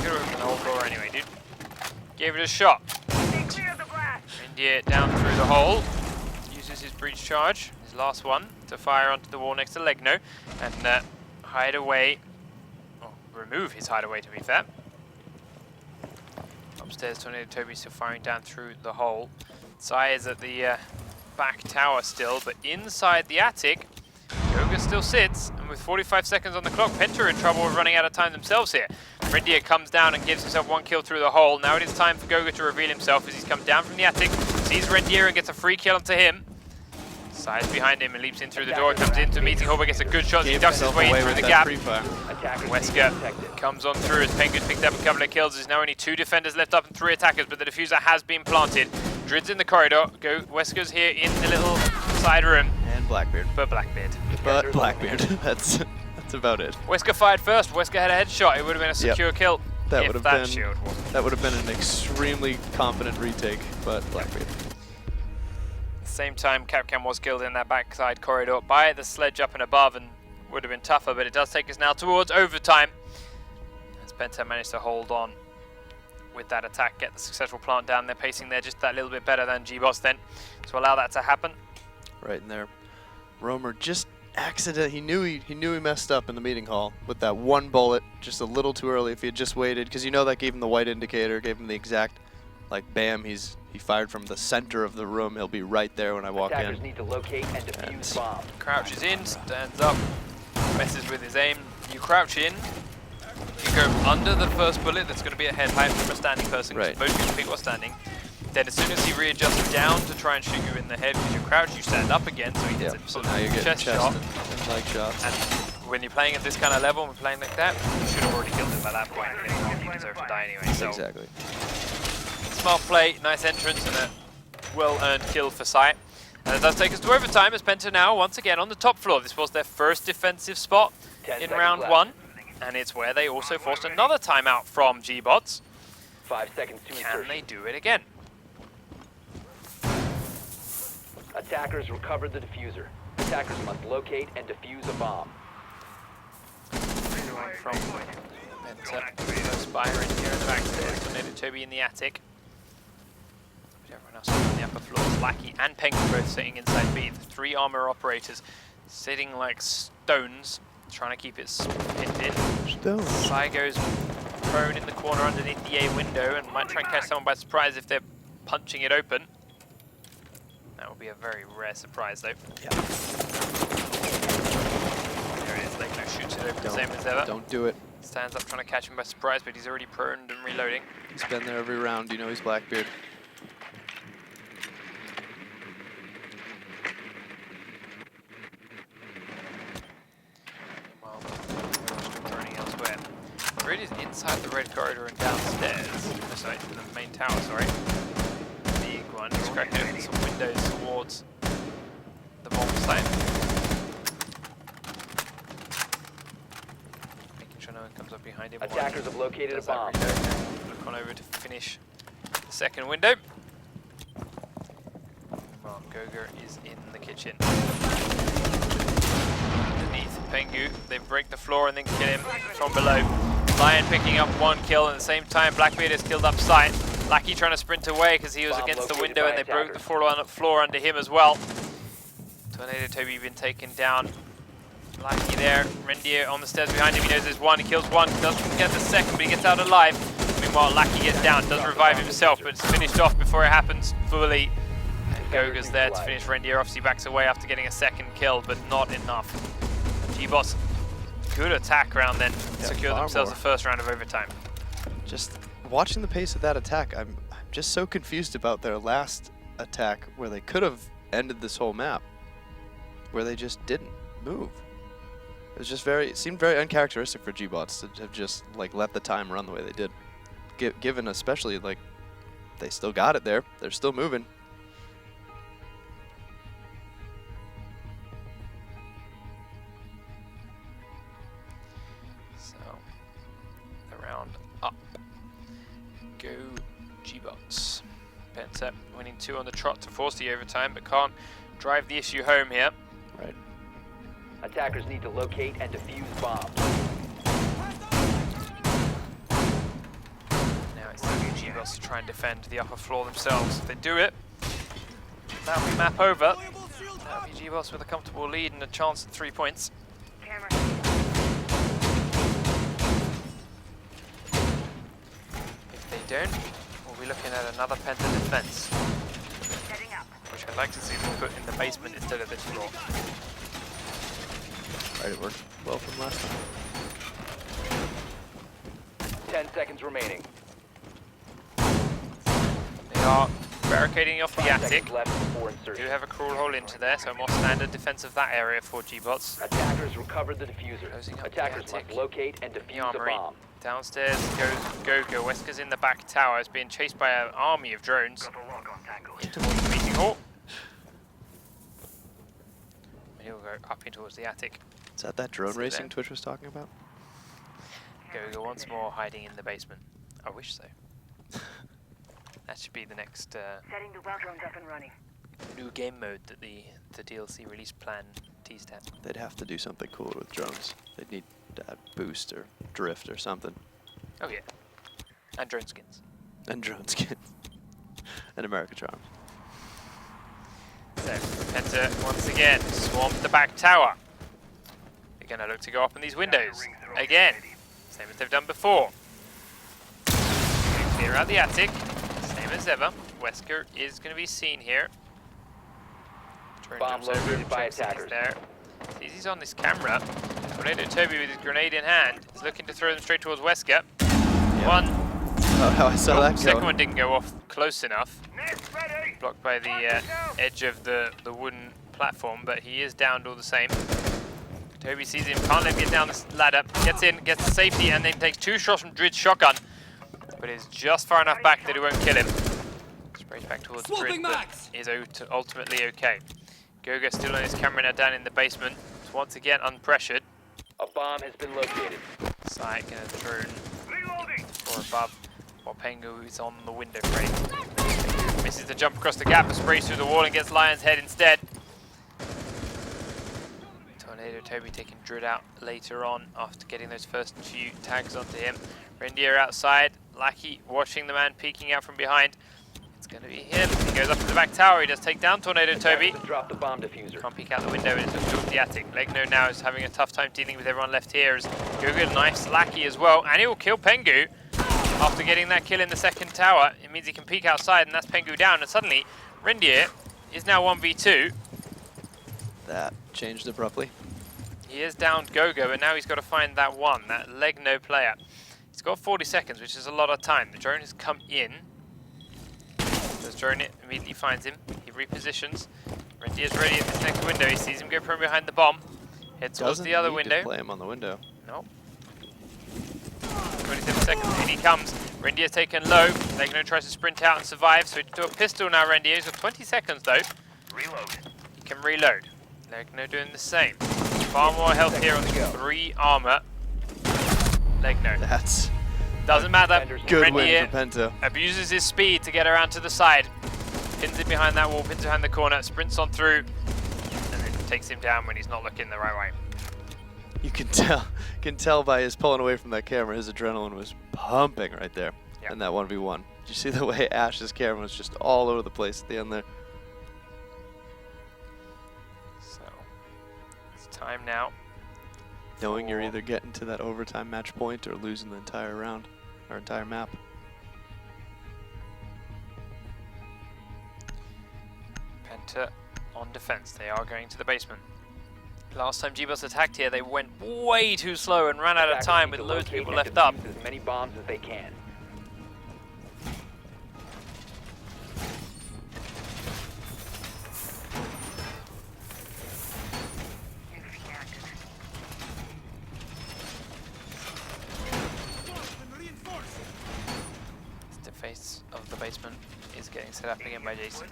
Could open the whole door anyway, dude. Gave it a shot. Stay clear of the blast! India down through the hole. Uses his breach charge, his last one, to fire onto the wall next to Legno and hide away, or remove his hideaway to be fair. Upstairs, Tornado Toby still firing down through the hole. Sai is at the back tower still, but inside the attic, Goga still sits, and with 45 seconds on the clock, Penta are in trouble with running out of time themselves here. Rendia comes down and gives himself one kill through the hole. Now it is time for Goga to reveal himself as he's come down from the attic, sees Rendia and gets a free kill onto him. Sides behind him and leaps in through the door, comes into meeting hall, but gets a good shot as he ducks his way in through the gap. Attackers Wesker detected. comes on through as Penguin picked up a couple of kills. There's now only 2 defenders left up and 3 attackers, but the diffuser has been planted. Drid's in the corridor. Wesker's here in the little side room, And Blackbeard. but Blackbeard. But Blackbeard. That's about it. Wesker fired first. Wesker had a headshot. It would have been a secure kill That if would have that been shield wasn't. that would have been an extremely confident retake, but Blackbeard. At the same time, Capcom was killed in that backside corridor by the sledge up and above and would have been tougher, but it does take us now towards overtime. As Penta managed to hold on with that attack, get the successful plant down. They're pacing there just that little bit better than gBots then to allow that to happen. Right in there. Romer just he knew he messed up in the meeting hall with that one bullet just a little too early. If he had just waited, because you know that gave him the white indicator, gave him the exact, like, bam, he fired from the center of the room. He'll be right there when I walk Attackers in. need to locate and defuse bomb. Crouches in, stands up, messes with his aim. You crouch in, If you go under the first bullet, that's going to be a head height from a standing person. Right. Most people are standing. Then as soon as he readjusts down to try and shoot you in the head because you're crouched, you stand up again, so he hits a So now you're getting chest chest shot. and leg shots. And when you're playing at this kind of level and playing like that, you should have already killed him by that point. And if not, you deserve to die anyway. So Exactly. smart play, nice entrance, and a well-earned kill for Sight. And it does take us to overtime as Penta now once again on the top floor. This was their first defensive spot 10 in seconds round left. 1, and it's where they also forced another timeout from gBots. 5 seconds to Can insertion. they do it again? Attackers recovered the diffuser. Attackers must locate and defuse a bomb. Going from Penta, Spire in here in the backstairs, Tornado Toby in the attic. Everyone else on the upper floors, Lackey and Penguin both sitting inside B. The 3 armor operators sitting like stones, trying to keep it pinned in. Sai goes prone in the corner underneath the A window and might try and catch someone by surprise if they're punching it open. That would be a very rare surprise though. Yeah. There it is, Legno shoots it open the same as ever. Don't do it. Stands up trying to catch him by surprise, but he's already prone and reloading. He's been there every round. You know he's Blackbeard. Turning elsewhere. Grid is inside the red corridor and downstairs. Oh, sorry, the main tower, sorry. Big one. He's cracking open some windows towards the bomb site. Making sure no one comes up behind him. Attackers have located a bomb. Look on over to finish the second window. Well, Goger is in the kitchen. Underneath Pengu, they break the floor and then kill him from below. Lion picking up 1 kill, and at the same time Blackbeard has killed up Sight. Lackey trying to sprint away because he was Bomb against the located window by and they broke attackers. the floor under him as well. Tornado Toby been taken down. Lackey there, Rendier on the stairs behind him, he knows there's one, he kills one, doesn't get the second, but he gets out alive. Meanwhile, Lackey gets down, doesn't revive himself, but it's finished off before it happens fully. And Goga's there to finish Rendier off, so he backs away after getting a second kill, but not enough. gBots, good attack round then, secure themselves the first round of overtime. Just watching the pace of that attack, I'm just so confused about their last attack where they could have ended this whole map, where they just didn't move. It was just it seemed very uncharacteristic for gBots to have just like let the time run the way they did. Given especially like they still got it there, they're still moving. So, the round up. Go gBots. Penta winning 2 on the trot to force the overtime, but can't drive the issue home here. Right. Attackers need to locate and defuse bombs. Now it's the gBots to try and defend the upper floor themselves. If they do it, that'll be map over. That'll be gBots with a comfortable lead and a chance at 3 points. Camera. If they don't, we'll be looking at another Penta defense, Setting up. which I'd like to see them put in the basement instead of this floor. Right, it worked well from last time. 10 seconds remaining. They are barricading off the 5 attic. seconds left before Do insertion. have a crawl hole into there, so more standard defense of that area for gBots. Attackers recovered the diffuser. Closing up the Attackers must attic. locate and The defuse a armory. bomb. Downstairs goes Gogo. Wesker's in the back tower. Is being chased by an army of drones. In towards the meeting hall. And he'll go up in towards the attic. Is that drone See racing there. Twitch was talking about? Gogo once more hiding in the basement. I wish so. That should be the next Setting the well drones up and running. new game mode that the DLC release plan teased at. They'd have to do something cool with drones. They'd need to add boost or drift or something. Oh yeah. And drone skins. And drone skins. And America Charm. So, Penta once again swamped the back tower. They're going to look to go up in these windows. Again. Same as they've done before. Clear out the attic. Same as ever. Wesker is going to be seen here. Drone Bomb jumps over located and by checks that he's attackers. there. Sees he's on this camera. Tornado Toby with his grenade in hand is looking to throw them straight towards Wesker. Yeah. One. Oh, how I saw that Second going. one didn't go off close enough. Blocked by the edge of the wooden platform, but he is downed all the same. Toby sees him, can't let him get down the ladder, gets in, gets to safety, and then takes 2 shots from Drid's shotgun. But is just far enough back that it won't kill him. Sprays back towards Drid, but is ultimately okay. Goga still on his camera now down in the basement. It's once again unpressured. A bomb has been located. Sight gonna drone or above, while Pengu is on the window frame. Misses the jump across the gap, but sprays through the wall and gets Lion's head instead. Tornado Toby taking Drid out later on after getting those first few tags onto him. Rendier outside, Lackey watching the man peeking out from behind. It's going to be him. He goes up to the back tower. He does take down Tornado Toby. Drop the bomb diffuser. Can't peek out the window, and it's just towards the attic. Legno now is having a tough time dealing with everyone left here. As Goga knifes Lackey as well, and he will kill Pengu after getting that kill in the second tower. It means he can peek outside, and that's Pengu down. And suddenly, Rendier is now 1v2. That changed abruptly. He is down Goga, but now he's got to find that one, that Legno player. He's got 40 seconds, which is a lot of time. The drone has come in. Does drone it, immediately finds him. He repositions. Rendier's ready at this next window. He sees him go from behind the bomb. Heads towards the other window. To play him on the window. No. 27 seconds, in he comes. Rendier's taken low. Legno tries to sprint out and survive, so he do a pistol now, Rendier. He's got 20 seconds though. Reload. He can reload. Legno doing the same. Far more health here on 3 armor. Legno. That's Doesn't matter. good Rendier win for Penta. abuses his speed to get around to the side. Pins him behind that wall, pins behind the corner, sprints on through, and then takes him down when he's not looking the right way. You can tell by his pulling away from that camera, his adrenaline was pumping right there. Yep. In that 1v1. Did you see the way Ash's camera was just all over the place at the end there? So, it's time now. Knowing you're either getting to that overtime match point or losing the entire round, or entire map. Penta on defense. They are going to the basement. Last time gBots attacked here, they went way too slow and ran out of time with loads of people left up. As many bombs as they can. The face of the basement is getting set up again by Jason.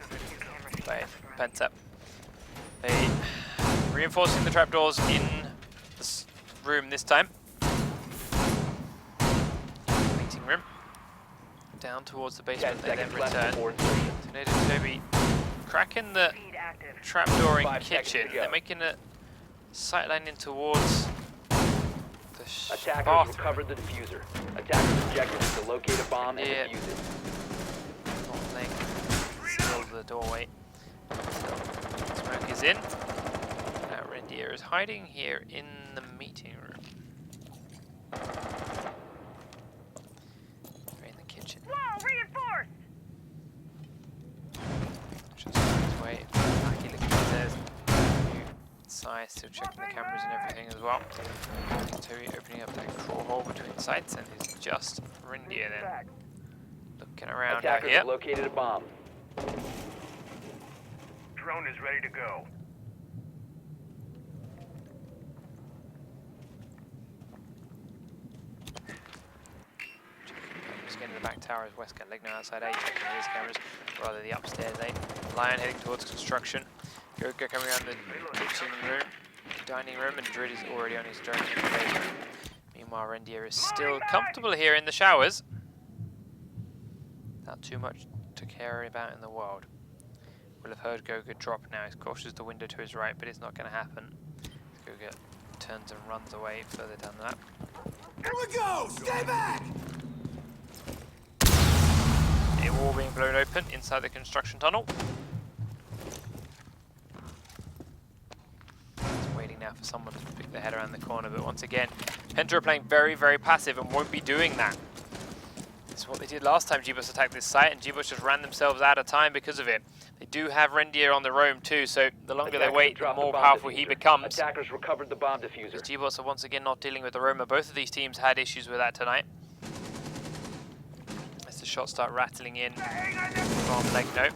By Penta. They reinforcing the trapdoors in this room this time. Meeting room. Down towards the basement, they then return. Tornado Toby cracking the trapdoor in kitchen. They're making a sightline in towards the Attackers bathroom. recovered the diffuser. Attackers' objective is to locate a bomb and Yeah. defuse it. Not playing. Still the doorway. So, smoke is in. Now Rendier is hiding here in the meeting room. Or in the kitchen. Wall reinforced! Just on his way. Lucky looking upstairs. Sai still checking the cameras and everything as well. Toby opening up that crawl hole between sites, and it's just Rendier then. Looking around out Attackers here. have located a bomb. Drone is ready to go. Just getting to the back tower is Wesker. Legno outside A, checking his cameras, rather the upstairs A. Lion heading towards construction. Goga coming around the kitchen room, dining room, and Drid is already on his drone in the basement. Meanwhile, Rendier is still comfortable here in the showers. Not too much to care about in the world. We'll have heard Goga drop now. He's cautious the window to his right, but it's not going to happen. Goga turns and runs away further down the map. Here we go! Stay back! A wall being blown open inside the construction tunnel. It's waiting now for someone to pick their head around the corner, but once again, Penta are playing very, very passive and won't be doing that. It's what they did last time gBots attacked this site, and gBots just ran themselves out of time because of it. They do have Rendier on the roam too, so the longer they Attackers wait, the dropped more bomb powerful he diffuser. becomes. Attackers recovered the bomb diffuser. Because gBots are once again not dealing with the roamer. Both of these teams had issues with that tonight. As the shots start rattling in from leg note.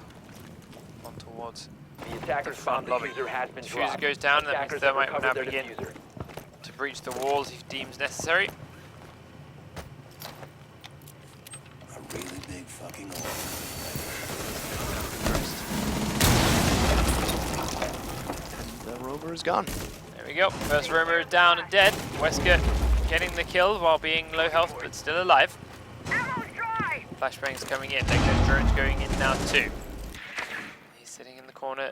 On towards The attacker's front bomb lobby. diffuser has been Diffuser dropped. goes down, and that means Attackers Thermite have will now recovered their begin diffuser. to breach the walls if deems necessary. A really big fucking hole. The rover is gone. There we go. First roamer is down and dead. Wesker getting the kill while being low health but still alive. Ammo's dry! Flashbangs coming in. There goes drones going in now too. He's sitting in the corner,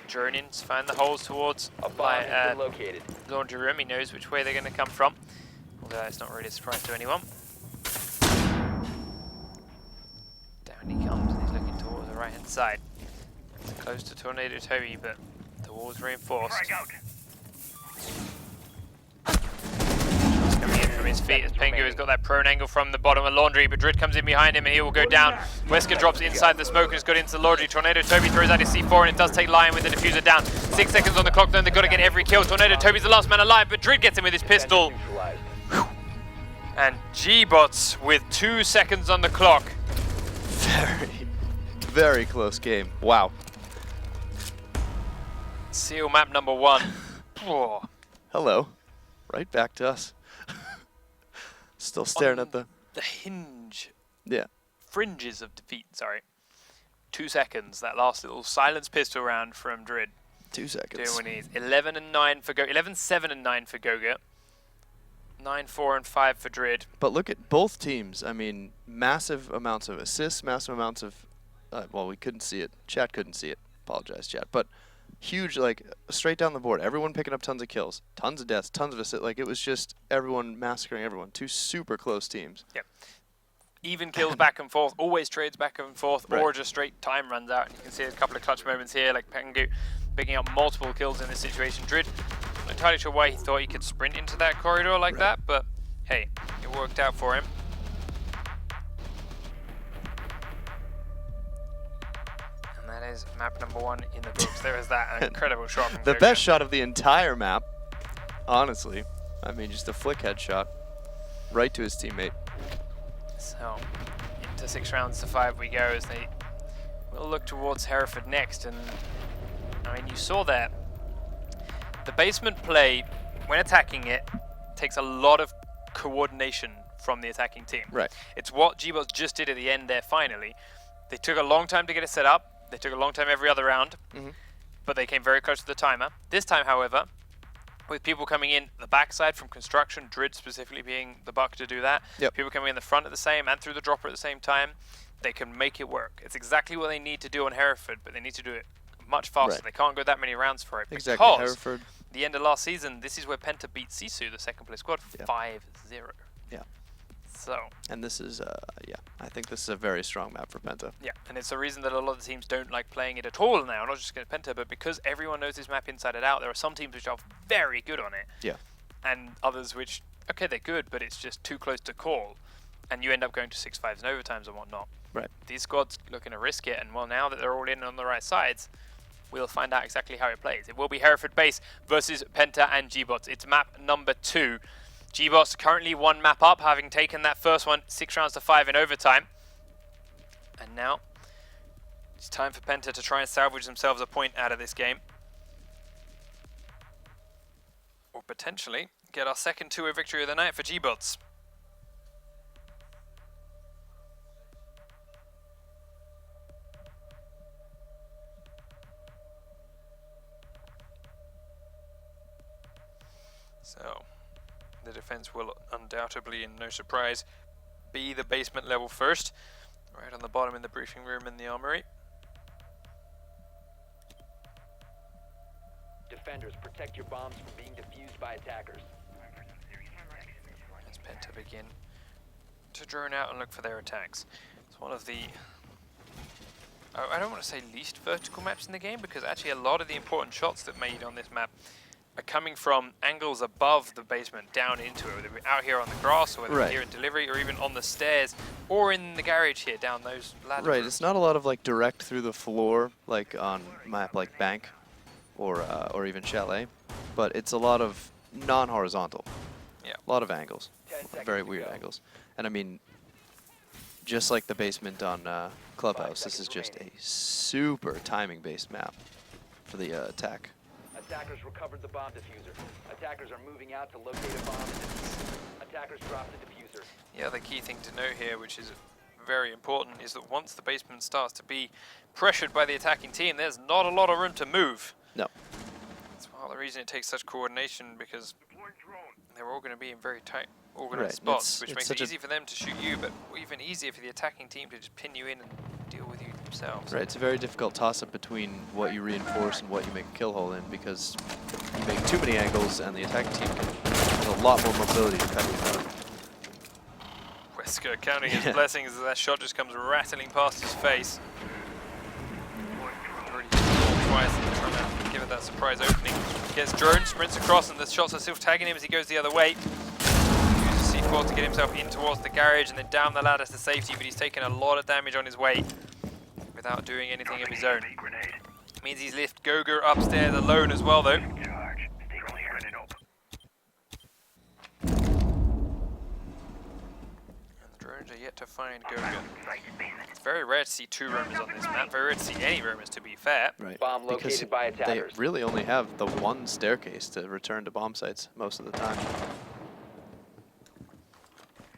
droning to find the holes towards A bomb has been located. laundry room. He knows which way they're going to come from, although that's not really a surprise to anyone. Down he comes, and he's looking towards the right hand side. It's close to Tornado Toby, but the wall's reinforced. Frag out. Coming in from his feet as Pengu has got that prone angle from the bottom of laundry, but Drid comes in behind him and he will go down. Wesker drops inside the smoke and has got into the laundry. Tornado Toby throws out his C4 and it does take Lion with the diffuser down. 6 seconds on the clock, then they've got to get every kill. Tornado Toby's the last man alive, but Drid gets him with his pistol. Neutralized. And gBots with 2 seconds on the clock. Very close game. Wow. Seal map number 1. Oh. Hello. Right back to us. Still staring at the... The hinge. Yeah. Fringes of defeat, sorry. 2 seconds, that last little silence pistol round from Drid. 2 Doing seconds. what he needs. 11 and 9 for Goga. 11, 7 and 9 for Goga. 9, 4 and 5 for Drid. But look at both teams. I mean, massive amounts of assists, massive amounts of... well, we couldn't see it. Chat couldn't see it. Apologize, chat. But huge, like, straight down the board. Everyone picking up tons of kills, tons of deaths, tons of assists. Like, it was just everyone massacring everyone. 2 super close teams. Yep. Even kills back and forth, always trades back and forth, Right. or just straight time runs out. And you can see a couple of clutch moments here, like Pengu picking up multiple kills in this situation. Drid, not entirely sure why he thought he could sprint into that corridor like that, but hey, it worked out for him. And that is map number 1 in the books. There is that incredible shot from The Goga. best shot of the entire map, honestly. I mean, just a flick headshot right to his teammate. So, into 6 rounds to 5 we go as they will look towards Hereford next. And I mean, you saw that the basement play, when attacking it, takes a lot of coordination from the attacking team. Right. It's what gBots just did at the end there finally. They took a long time to get it set up. They took a long time every other round, but they came very close to the timer. This time, however, with people coming in the backside from construction, Drid specifically being the buck to do that, Yep. people coming in the front at the same and through the dropper at the same time, they can make it work. It's exactly what they need to do on Hereford, but they need to do it much faster. Right. They can't go that many rounds for it. Exactly. Because Hereford. the end of last season, this is where Penta beat Sisu, the second place squad, Yeah. 5-0. Yeah. So, And this is, yeah, I think this is a very strong map for Penta. yeah, and it's the reason that a lot of teams don't like playing it at all now, not just against Penta, but because everyone knows this map inside and out. There are some teams which are very good on it, Yeah. and others which, okay, they're good, but it's just too close to call, and you end up going to 6-5s and overtimes and whatnot. Right. These squads looking to risk it, and well, now that they're all in on the right sides, we'll find out exactly how it plays. It will be Hereford Base versus Penta and gBots. It's map number 2. gBots currently 1 map up, having taken that first one 6 rounds to 5 in overtime. And now it's time for Penta to try and salvage themselves a point out of this game. Or potentially get our second 2-0 victory of the night for gBots. So, the defense will undoubtedly, and no surprise, be the basement level first. Right on the bottom in the briefing room in the armory. Defenders, protect your bombs from being defused by attackers. As Penta begin to drone out and look for their attacks. It's one of the, I don't want to say least vertical maps in the game, because actually a lot of the important shots that made on this map are coming from angles above the basement down into it, whether we're out here on the grass or whether we're here in delivery or even on the stairs or in the garage here down those ladders. Right, it's not a lot of like direct through the floor like on map like Bank or even Chalet, but it's a lot of non-horizontal. Yeah. A lot of angles, 10 seconds very to weird go. angles. And I mean, just like the basement on Clubhouse, this is just a super timing-based map for the attack. Attackers recovered the bomb diffuser. Attackers are moving out to locate a bomb and defuse. Attackers dropped the diffuser. Yeah, the key thing to note here, which is very important, is that once the basement starts to be pressured by the attacking team, there's not a lot of room to move. No. That's part of the reason it takes such coordination, because they're all going to be in very tight, organized spots, which makes it easy for them to shoot you, but even easier for the attacking team to just pin you in and deal with you themselves. Right, it's a very difficult toss-up between what you reinforce and what you make a kill hole in, because you make too many angles and the attacking team has a lot more mobility to cut you out. Wesker counting his blessings as that shot just comes rattling past his face. Already twice trying to give it that surprise opening. Gets drone, sprints across, and the shots are still tagging him as he goes the other way. Uses C4 to get himself in towards the garage and then down the ladder to safety, but he's taken a lot of damage on his way without doing anything of his own. Means he's left Goga upstairs alone as well, though. Drones are yet to find Goga. It's very rare to see two roamers on this map, very rare to see any roamers, to be fair. Right, Bomb because located by they attackers. really only have the one staircase to return to bomb sites most of the time.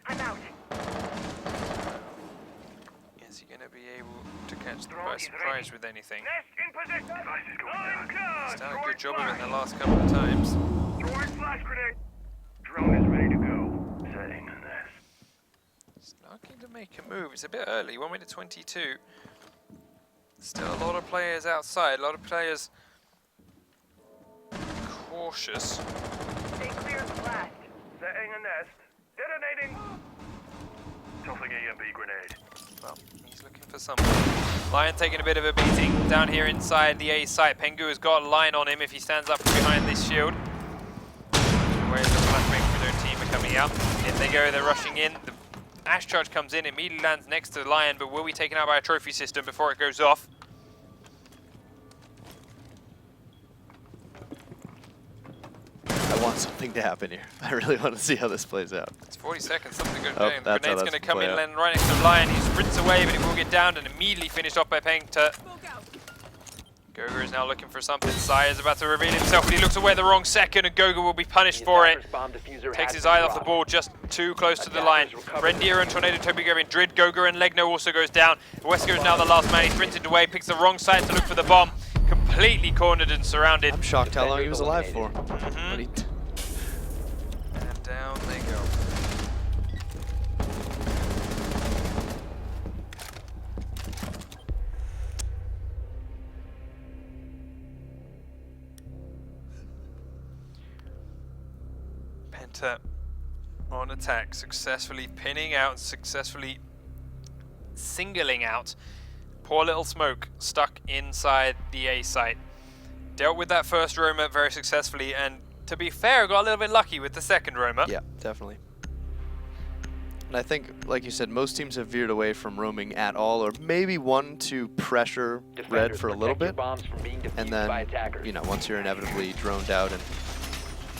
I'm out. Is he going to be able to catch them by surprise with anything? Nest in position. He's done a good job of it the last couple of times. Throwing flash grenade. Drone is ready to go. Setting the nest. He's looking to make a move. It's a bit early, 1 minute 22. Still a lot of players outside, a lot of players cautious. Stay clear of the blast. Setting a nest. Detonating. Tossing EMP grenade. Well, he's looking for something. Lion taking a bit of a beating down here inside the A site. Pengu has got a line on him if he stands up from behind this shield. Whereas the flashbang for their team are coming out. If they go, they're rushing in. The Ash charge comes in, immediately lands next to the Lion, but will be taken out by a trophy system before it goes off. I want something to happen here. I really want to see how this plays out. It's 40 seconds, something good. Oh, The that's how grenade's that's going to come play in out. and land right next to the Lion. He sprints away, but it will get downed and immediately finished off by Penta. Goga is now looking for something. Sai is about to reveal himself, but he looks away the wrong second, and Goga will be punished for it. Takes his eye off the ball, just too close to the line. Rendier and Tornado Toby go in. Drid, Goga, and Legno also goes down. Wesker is now the last man. He sprinted away, picks the wrong side to look for the bomb. Completely cornered and surrounded. I'm shocked how long he was alive for. But he And down they go. Penta on attack, successfully pinning out, successfully singling out poor little Smoke stuck inside the A site. Dealt with that first roamer very successfully, and to be fair, got a little bit lucky with the second roamer. Yeah, definitely. And I think, like you said, most teams have veered away from roaming at all, or maybe one to pressure red for a little bit, and then, you know, once you're inevitably droned out, and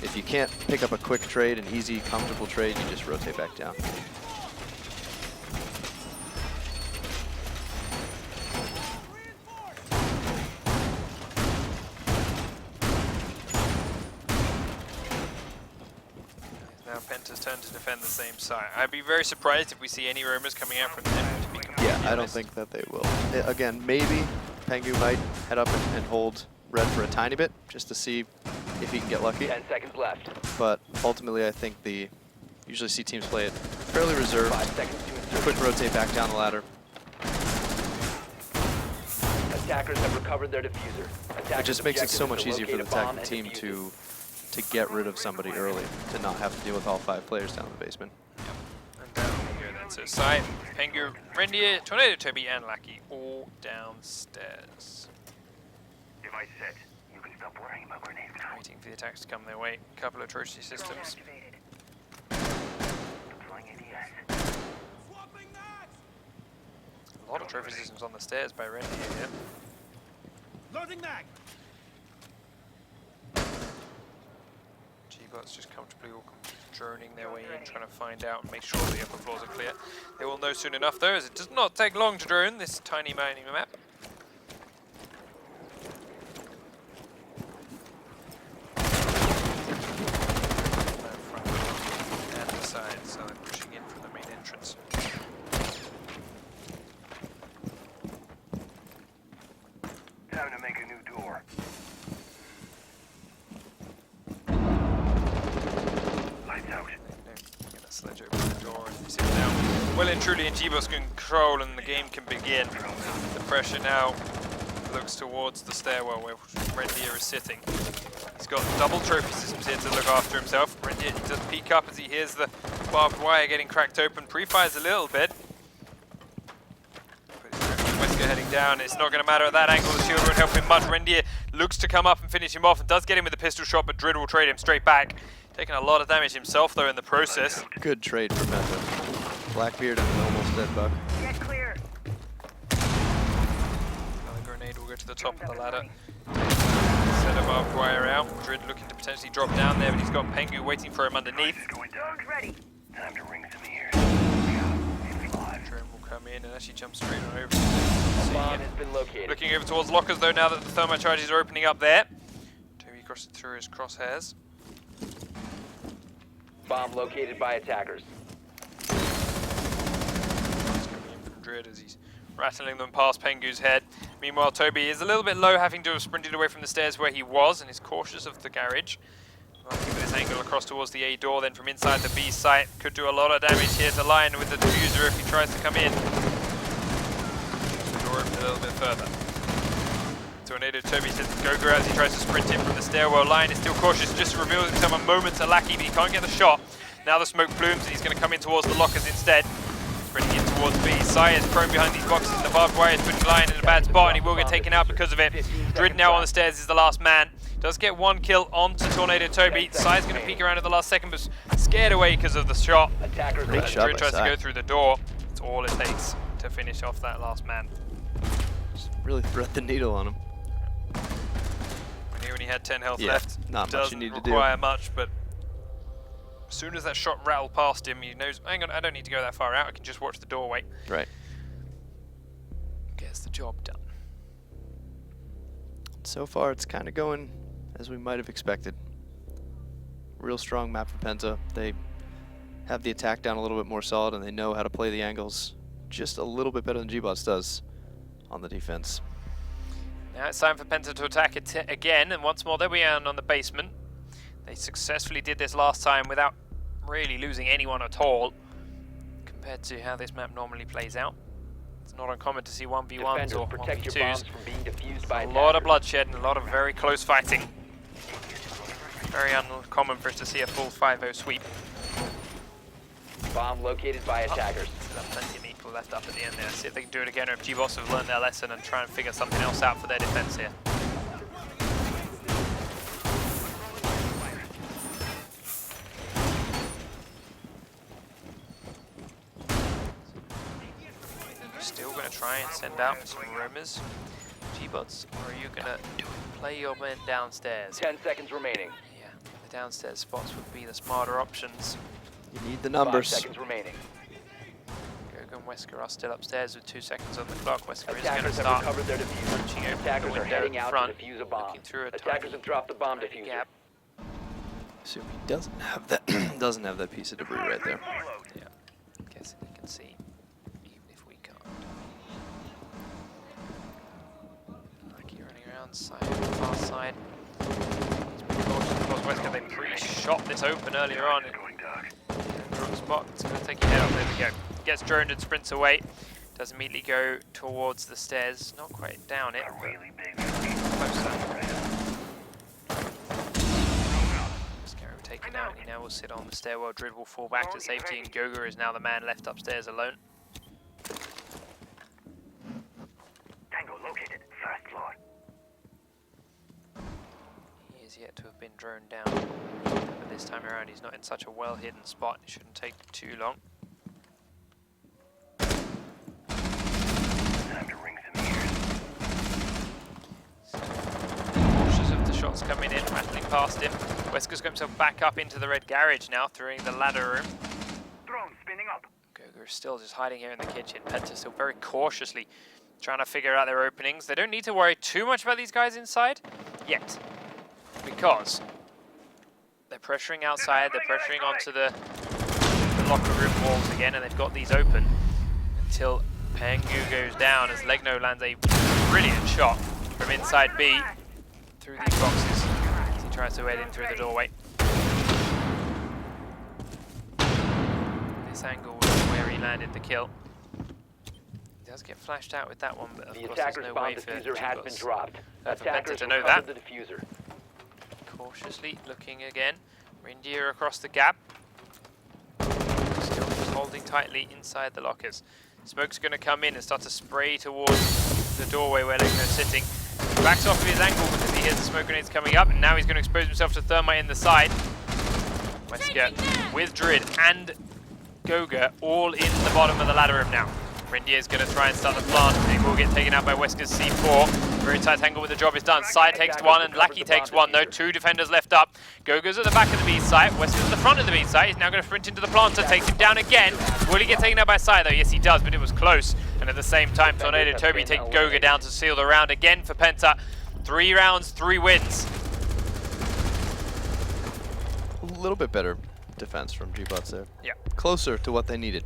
if you can't pick up a quick trade, an easy, comfortable trade, you just rotate back down. Now Penta's turn to defend the same side. I'd be very surprised if we see any roamers coming out from them, to be completely Yeah, I don't honest. think that they will. Again, maybe Pengu might head up and hold red for a tiny bit, just to see if he can get lucky. 10 seconds left. But ultimately, I think usually see teams play it fairly reserved. 5 seconds to insertion. Quick rotate back down the ladder. Attackers have recovered their diffuser. It just makes it so much easier for the attacking team to get rid of somebody early, to not have to deal with all 5 players down in the basement. And down we go then. So Sai, Pengu, Rendier, Tornado Toby, and Lackey all downstairs. Device set. You can Stop worrying about grenades. Waiting for the attacks to come their way. A couple of atrocity systems. Deploying ADS. A lot of trophy systems on the stairs by Randy here. Loading mag. gBots just comfortably all droning their way in, trying to find out and make sure the upper floors are clear. They will know soon enough though, as it does not take long to drone this tiny mining map. And the side, so they're pushing in from the main entrance. Time to make a new door. Lights out. Get that sledge open the door and you see it now. Well and truly in gBots control and the game can begin. The pressure now looks towards the stairwell where Rendier is sitting. He's got double trophy systems here to look after himself. Rendier does peek up as he hears the barbed wire getting cracked open. Pre-fires a little bit. Wesker heading down. It's not going to matter at that angle. The shield won't help him much. Rendier looks to come up and finish him off and does get him with a pistol shot, but Drid will trade him straight back. Taking a lot of damage himself though in the process. Good trade for Penta. Blackbeard and an almost dead buck. Get clear. Another grenade will go to the top of the ladder. Set a barbed wire out. Drid looking to potentially drop down there, but he's got Pengu waiting for him underneath. Going down. Ready. Time to ring some ears. Drone will come in and actually jump straight on over. Bomb has been located. Looking over towards lockers though, now that the thermite charges are opening up there. Toby crosses through his crosshairs. Bomb located by attackers. He's coming in from Drid as he's rattling them past Pengu's head. Meanwhile, Toby is a little bit low, having to have sprinted away from the stairs where he was, and is cautious of the garage. Lucky with his angle across towards the A door, then from inside the B site. Could do a lot of damage here to Lion with the diffuser if he tries to come in. The door open a little bit further. Tornado Toby says go as he tries to sprint in from the stairwell. Lion is still cautious, just reveals himself a moment to Lackey, but he can't get the shot. Now the smoke plumes and he's going to come in towards the lockers instead. Sprinting in towards B. Sai is prone behind these boxes. The barbed wire is putting Lion in a bad spot and he will get taken out because of it. Drid now on the stairs is the last man. Does get one kill onto Tornado Toby. Sai's going to peek around at the last second, but scared away because of the shot. Attackers Great shot Drid by tries to Sai. go through the door. It's all it takes to finish off that last man. Just really thread the needle on him. When he had 10 health Yeah, left, not much you need to do. doesn't require much, but as soon as that shot rattled past him, he knows, hang on, I don't need to go that far out, I can just watch the doorway. Right. Gets the job done. So far, it's kind of going as we might have expected. Real strong map for Penta. They have the attack down a little bit more solid, and they know how to play the angles just a little bit better than gBots does on the defense. Now it's time for Penta to attack it again, and once more there we are on the basement. They successfully did this last time without really losing anyone at all, compared to how this map normally plays out. It's not uncommon to see 1v1s Defenders, or protect your bombs 1v2s. from being defused by A lot attackers. of bloodshed and a lot of very close fighting. Very uncommon for us to see a full 5-0 sweep. Bomb located by attackers. Still have plenty of people left up at the end there. See if they can do it again, or if gBots have learned their lesson and try and figure something else out for their defense here. Still going to try and send out some roamers, gBots, or are you going to play your men downstairs? 10 seconds remaining. Yeah, the downstairs spots would be the smarter options. You need the 5 numbers. seconds remaining. Gogo and Wesker are still upstairs with 2 seconds on the clock. Wesker is going to Attackers have start recovered their diffuser. punching open the Attackers are window heading in out front, to defuse a bomb. looking through a Attackers tiny have dropped the bomb diffuser. gap. Assume he doesn't have that doesn't have that piece of debris right there. Yeah, guess they can see, even if we can't. Lucky running around side, far side. He's been cautious. Of course, Wesker, they pre-shot this open earlier on. Going dark. Wrong spot. It's going to take your head off. There we go. Gets droned and sprints away. Does immediately go towards the stairs. Not quite down it, A but really big closer. Scary will take it out. He now will sit on the stairwell. Drid will fall back to safety, and Goga is now the man left upstairs alone. Tango located. First floor. is yet to have been droned down. But this time around, he's not in such a well-hidden spot. It shouldn't take too long. Time to ring some ears. Cautious of the shots coming in, rattling past him. Wesker's got himself back up into the red garage now, through the ladder room. Drone spinning up. Goga is still just hiding here in the kitchen. Penta still very cautiously trying to figure out their openings. They don't need to worry too much about these guys inside yet, because they're pressuring outside, they're pressuring onto the locker room walls again, and they've got these open until Pengu goes down as Legno lands a brilliant shot from inside B through these boxes as he tries to head in through the doorway. This angle was where he landed the kill. He does get flashed out with that one, but of The course there's attacker's no bomb way for diffuser has been gBots dropped. for Penta Attackers to know recovered that. the diffuser. Cautiously looking again. Reindeer across the gap. Still just holding tightly inside the lockers. Smoke's going to come in and start to spray towards the doorway where Legno's sitting. He backs off of his angle because he hears the smoke grenades coming up, and now he's going to expose himself to thermite in the side. Wesker with Drid and Goga all in the bottom of the ladder room now. Rindier's going to try and start the plant. He will get taken out by Wesker's C4. Very tight angle with the job is done. Sai takes one and Lackey takes one though. Two defenders left up. Goga's at the back of the B site. Wesker's at the front of the B site. He's now going to sprint into the planter. Takes him down again. Will he get taken out by Sai though? Yes he does, but it was close. And at the same time, Tornado Toby takes Goga down to seal the round again for Penta. 3 rounds, 3 wins. A little bit better defense from gBots there. Yeah. Closer to what they needed.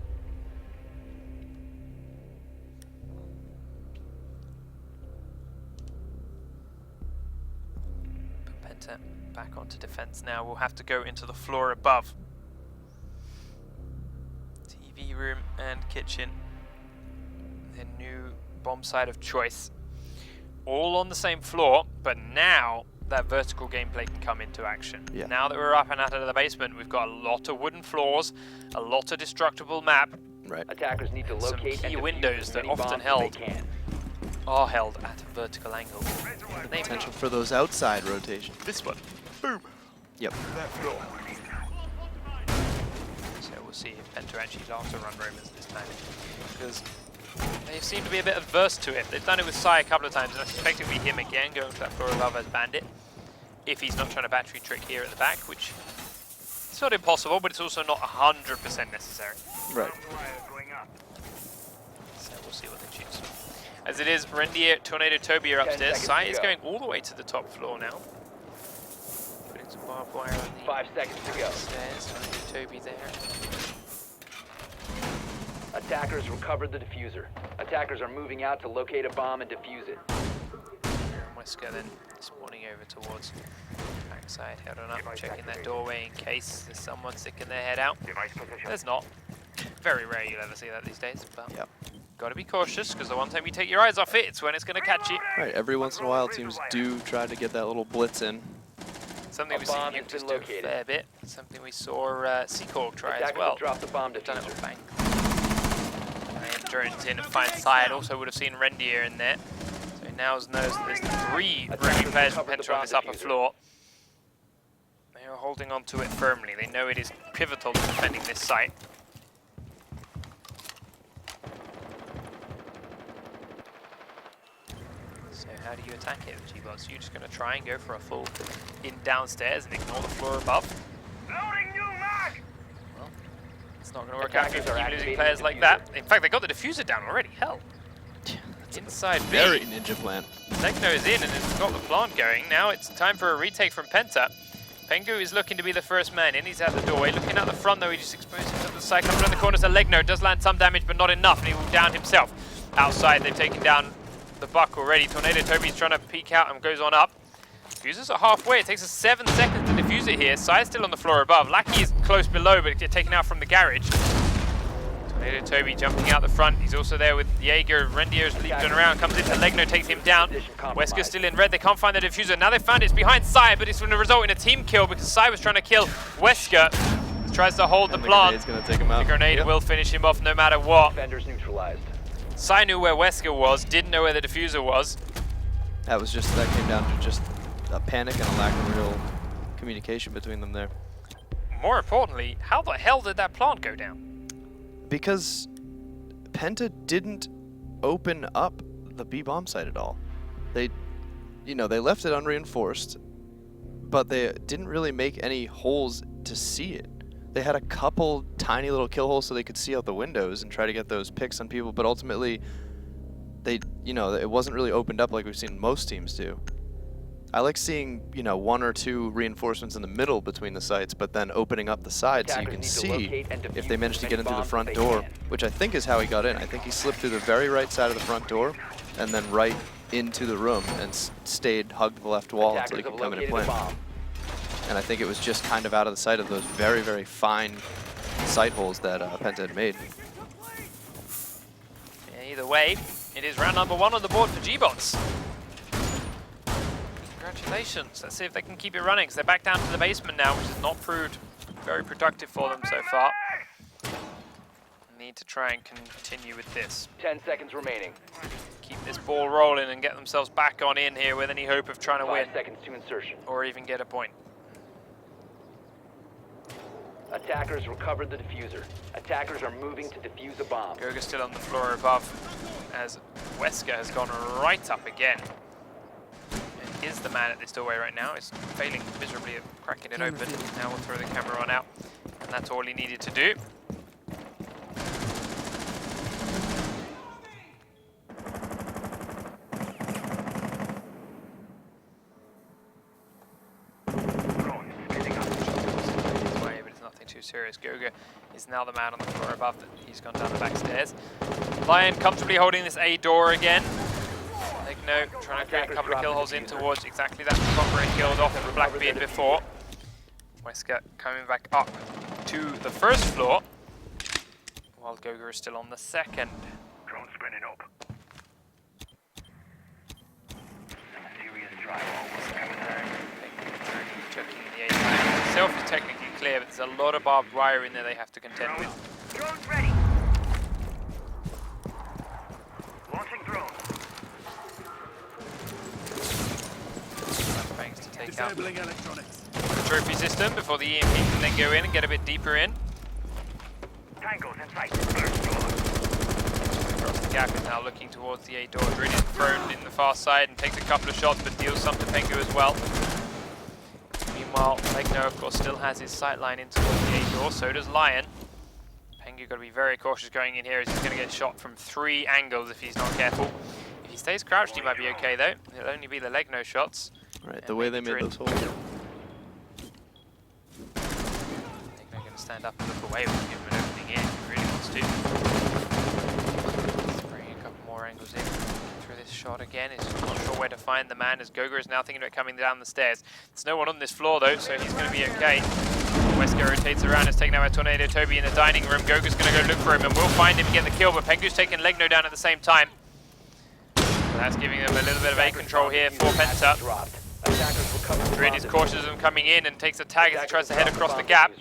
Penta back onto defense now. We'll have to go into the floor above. TV room and kitchen. Their new bomb site of choice. All on the same floor, but now that vertical gameplay can come into action. Yeah. Now that we're up and out of the basement, we've got a lot of wooden floors, a lot of destructible map, Right. Attackers need to Some locate key and defuse windows as that many often bombs as they held. can. are held at a vertical angle. They Potential for those outside rotations. this one. Boom. Yep. That floor. So we'll see if Penta actually allows to run roamers this time, because they seem to be a bit adverse to it. They've done it with Sai a couple of times, and I suspect it'll be him again going to that floor above as Bandit, if he's not trying to battery trick here at the back, which it's not impossible, but it's also not 100% necessary. Right. So we'll see what they choose. As it is, Rendier, Tornado, Toby are upstairs. Sai is going all the way to the top floor now. Putting some barbed wire on the 5 seconds to go. stairs. Tornado, Toby there. Attackers recovered the diffuser. Attackers are moving out to locate a bomb and defuse it. And Wesker then spawning over towards backside, held on up, checking that doorway in case there's someone sticking their head out. There's not. Very rare you'll ever see that these days, but Yep. gotta be cautious, because the one time you take your eyes off it, it's when it's gonna catch you. Right. Every once in a while, teams do try to get that little blitz in. Something A we've seen bomb you has been just do a located. fair bit. Something we saw Seacorp try as Attackers well. have dropped the bomb They've done it diffuser. with Bang. And drones in and finds Sai. Also would have seen Rendier in there. So he now knows that there's 3 roaming players from recovered the Penta on this bomb upper diffuser. floor. They are holding on to it firmly. They know it is pivotal to defending this site. So how do you attack it, gBots? You're just going to try and go for a full in downstairs and ignore the floor above? Loading new mag! Well, it's not going to work out if you Attackers are keep losing activating players the like diffuser. that. In fact, they got the diffuser down already. Hell. Inside B. Very ninja plan. Legno is in and has got the plant going. Now it's time for a retake from Penta. Pengu is looking to be the first man in. He's out the doorway. Looking out the front though, he just exposed himself to the side. Comes around the corner, so Legno does land some damage, but not enough, and he will down himself. Outside, they've taken down the buck already. Tornado Toby's trying to peek out and goes on up. Diffuser's at halfway. It takes us 7 seconds to defuse it here. Sai's still on the floor above. Lackey is close below, but gets taken out from the garage. Tornado Toby jumping out the front. He's also there with Jaeger. Rendier's leaping around, comes into Legno, takes him down. Wesker's still in red. They can't find the diffuser. Now they found it. It's behind Sai, but it's going to result in a team kill because Sai was trying to kill Wesker. Tries to hold the plant. It's going to take him out. The grenade will finish him off no matter what. Defenders neutralized. Sai knew where Wesker was, didn't know where the diffuser was. That came down to just a panic and a lack of real communication between them there. More importantly, how the hell did that plant go down? Because Penta didn't open up the B bomb site at all. They, you know, they left it unreinforced, but they didn't really make any holes to see it. They had a couple tiny little kill holes so they could see out the windows and try to get those picks on people, but ultimately, they, you know, it wasn't really opened up like we've seen most teams do. I like seeing, you know, 1 or 2 reinforcements in the middle between the sites, but then opening up the side so you can see if they managed to get in through the front door, which I think is how he got in. I think he slipped through the very right side of the front door and then right into the room and stayed hugged the left wall until he could come in and plant. And I think it was just kind of out of the sight of those very, very fine sight holes that Penta had made. Yeah, either way, it is round number 1 on the board for gBots. Congratulations. Let's see if they can keep it running, because they're back down to the basement now, which has not proved very productive for them so far. Need to try and continue with this. 10 seconds remaining. Keep this ball rolling and get themselves back on in here with any hope of trying to win. 5 seconds to insertion. Or even get a point. Attackers recovered the diffuser. Attackers are moving to defuse a bomb. Goga's still on the floor above, as Wesker has gone right up again. And is the man at this doorway right now. He's failing miserably at cracking it open. Now we'll throw the camera on out. And that's all he needed to do. Too serious. Goga is now the man on the floor above. He's gone down the back stairs. Lion comfortably holding this A door again. Legno trying to create a couple of kill holes in towards exactly that spot where he killed off Blackbeard before. Wesker coming back up to the first floor, while Goga is still on the second. Drone spinning up. Some serious drywall coming there. Checking the A. Itself is technically clear, but there's a lot of barbed wire in there they have to contend with. Drone's ready. Launching drone. Bangs to take out Disabling electronics. the trophy system before the EMP can then go in and get a bit deeper in. Tangos in sight. First floor. Across the gap is now looking towards the A door. Really thrown in the far side and takes a couple of shots, but deals some to Pengu as well. Meanwhile, Legno, of course, still has his sight line in towards the A door, so does Lion. Pengu got to be very cautious going in here, as he's going to get shot from 3 angles if he's not careful. If he stays crouched, he might be okay, though. It'll only be the Legno shots. Right, the way they made those holes. Legno going to stand up and look away when give him an opening in if he really wants to. Let's bring a couple more angles in. Through this shot again, he's not sure where to find the man, as Goga is now thinking about coming down the stairs. There's no one on this floor though, so he's going to be okay. Wesker rotates around, is taken out by Tornado Toby in the dining room. Goga's going to go look for him and will find him and get the kill, but Pengu's taking Legno down at the same time. So that's giving them a little bit of A control here for Penta. Grid is cautious of him coming in and takes a tag as he tries to head across the gap.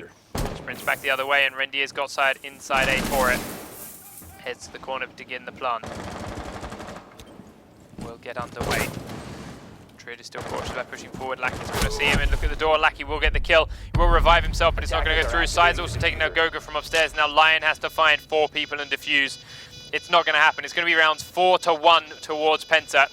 Sprints back the other way and Rendier's got inside A for it. Heads to the corner to begin the plant. Will get underway. Trid is still cautious about pushing forward. Lackey's going to see him and look at the door. Lackey will get the kill. He will revive himself, but it's not going to go through. Side's also taking out Goga from upstairs. Now Lion has to find 4 people and defuse. It's not going to happen. It's going to be rounds 4-1 towards Penta.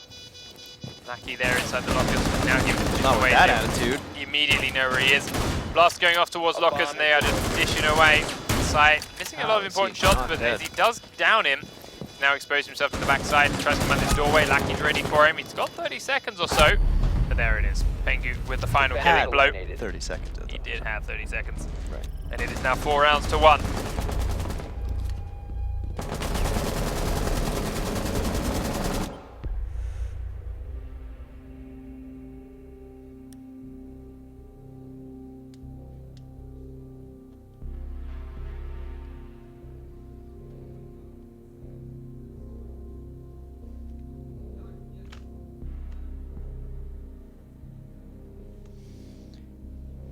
Lackey there inside the lockers. Now giving the Not with away. that attitude. Immediately know where he is. Blast going off towards lockers and they are just dishing away. Sight missing a lot of important shots, but as he does down him, now expose himself to the backside, tries to come out this doorway. Lackey's ready for him. He's got 30 seconds or so, but there it is. Pengu with the final killing blow. 30 seconds. He did have 30 seconds. Right. And it is now 4-1.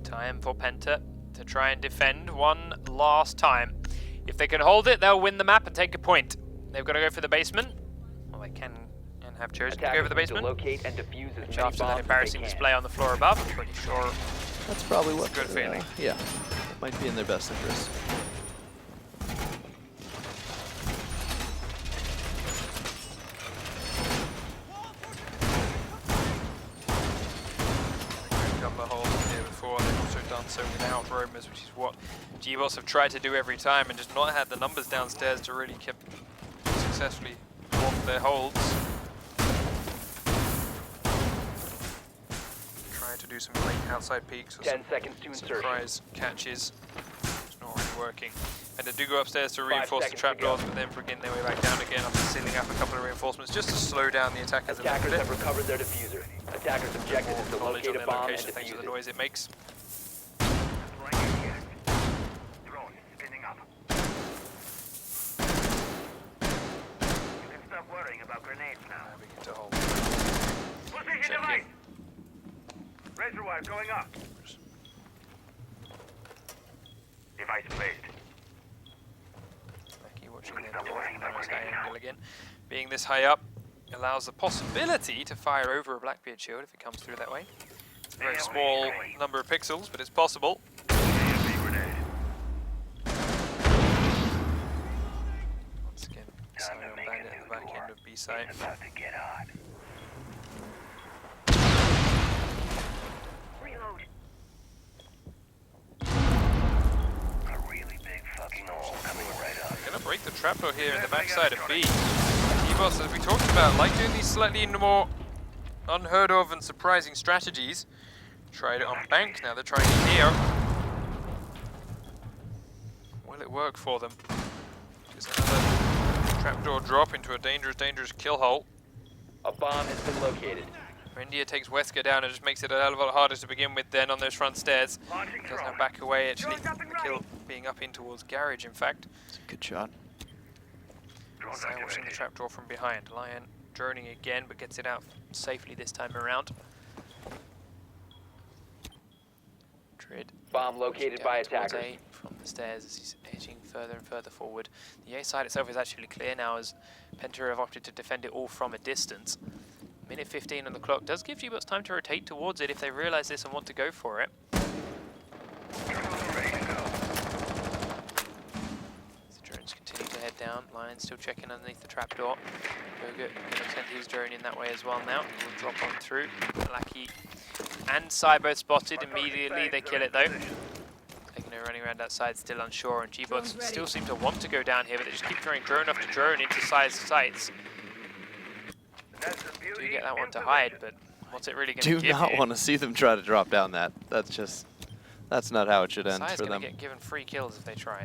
Time for Penta to try and defend one last time. If they can hold it, they'll win the map and take a point. They've got to go for the basement. Well, they can and have chosen to go Attackers for the need to basement. locate and defuse as Which many after that bombs as they embarrassing can. display on the floor above, I'm pretty sure That's probably what. It's a good feeling. Yeah, it might be in their best interest. a couple of holes here before. They've also done so without roamers, which is what gBots have tried to do every time and just not had the numbers downstairs to really keep successfully off their holds. Trying to do some late outside peeks or 10 seconds to insertion. surprise catches. It's not really working. And they do go upstairs to reinforce the seconds to go. trapdoors, but then begin their way back down again after sealing up a couple of reinforcements just to slow down the attackers a little Attackers bit. have recovered their diffuser. Attackers' objective is to Knowledge on locate a their bomb and location thanks to defuse the it. noise it makes. Drone spinning up. You can stop worrying about grenades now. We get to hold. Position Check device. Razor wire going up. Device placed. Lucky watching their angle again. Being this high up allows the possibility to fire over a Blackbeard shield if it comes through that way. It's a very small number of pixels, but it's possible. Once again, Simon Bandit at the back end of B side. About to get hot. Reload. A really big fucking hole coming right up. Gonna break the trapdoor here in the backside of B. gBots, as we talked about, like doing these slightly more unheard of and surprising strategies. Tried it on bank, now they're trying it here. Will it work for them? Just another trapdoor drop into a dangerous, dangerous kill hole. A bomb has been located. India takes Wesker down and just makes it a hell of a lot harder to begin with then on those front stairs. Does now back away actually. The kill being up in towards garage in fact. It's a good shot. Watching the trapdoor from behind. Lion droning again but gets it out safely this time around. Trid. Bomb located by towards attackers. A from the stairs as he's edging further and further forward. The A side itself is actually clear now as Penta have opted to defend it all from a distance. Minute 15 on the clock does give gBots time to rotate towards it if they realise this and want to go for it. The drones continue to head down. Lion's still checking underneath the trapdoor. Goga going to send his drone in that way as well now. He will drop on through. Lackey and Sai both spotted immediately. They kill it though. Taking a running around outside, still unsure, and gBots still seem to want to go down here, but they just keep throwing drone after drone into Sai's sights. Do get that one to hide, but what's it really going to give Do not you? want to see them try to drop down that. That's not how it should end Sai's for going them. to get given free kills if they try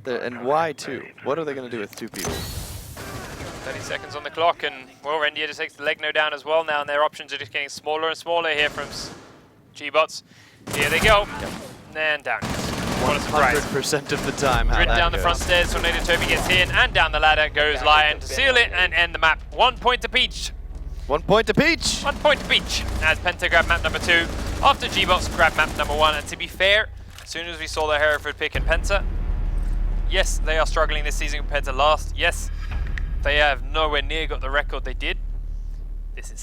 it. And why two? What are they going to do with two people? 30 seconds on the clock, and well, India just takes the leg no down as well now, and their options are just getting smaller and smaller here from gBots. Here they go, and down. What a surprise. 100% of the time how Grid that down the goes. front stairs, Tornado Toby gets in, and down the ladder goes Lion to seal it and end the map. 1 point to Peach. 1 point to Peach. 1 point to Peach as Penta grab map number 2 after gBots grab map number 1. And to be fair, as soon as we saw the Hereford pick and Penta, yes, they are struggling this season compared to last. Yes, they have nowhere near got the record they did. This is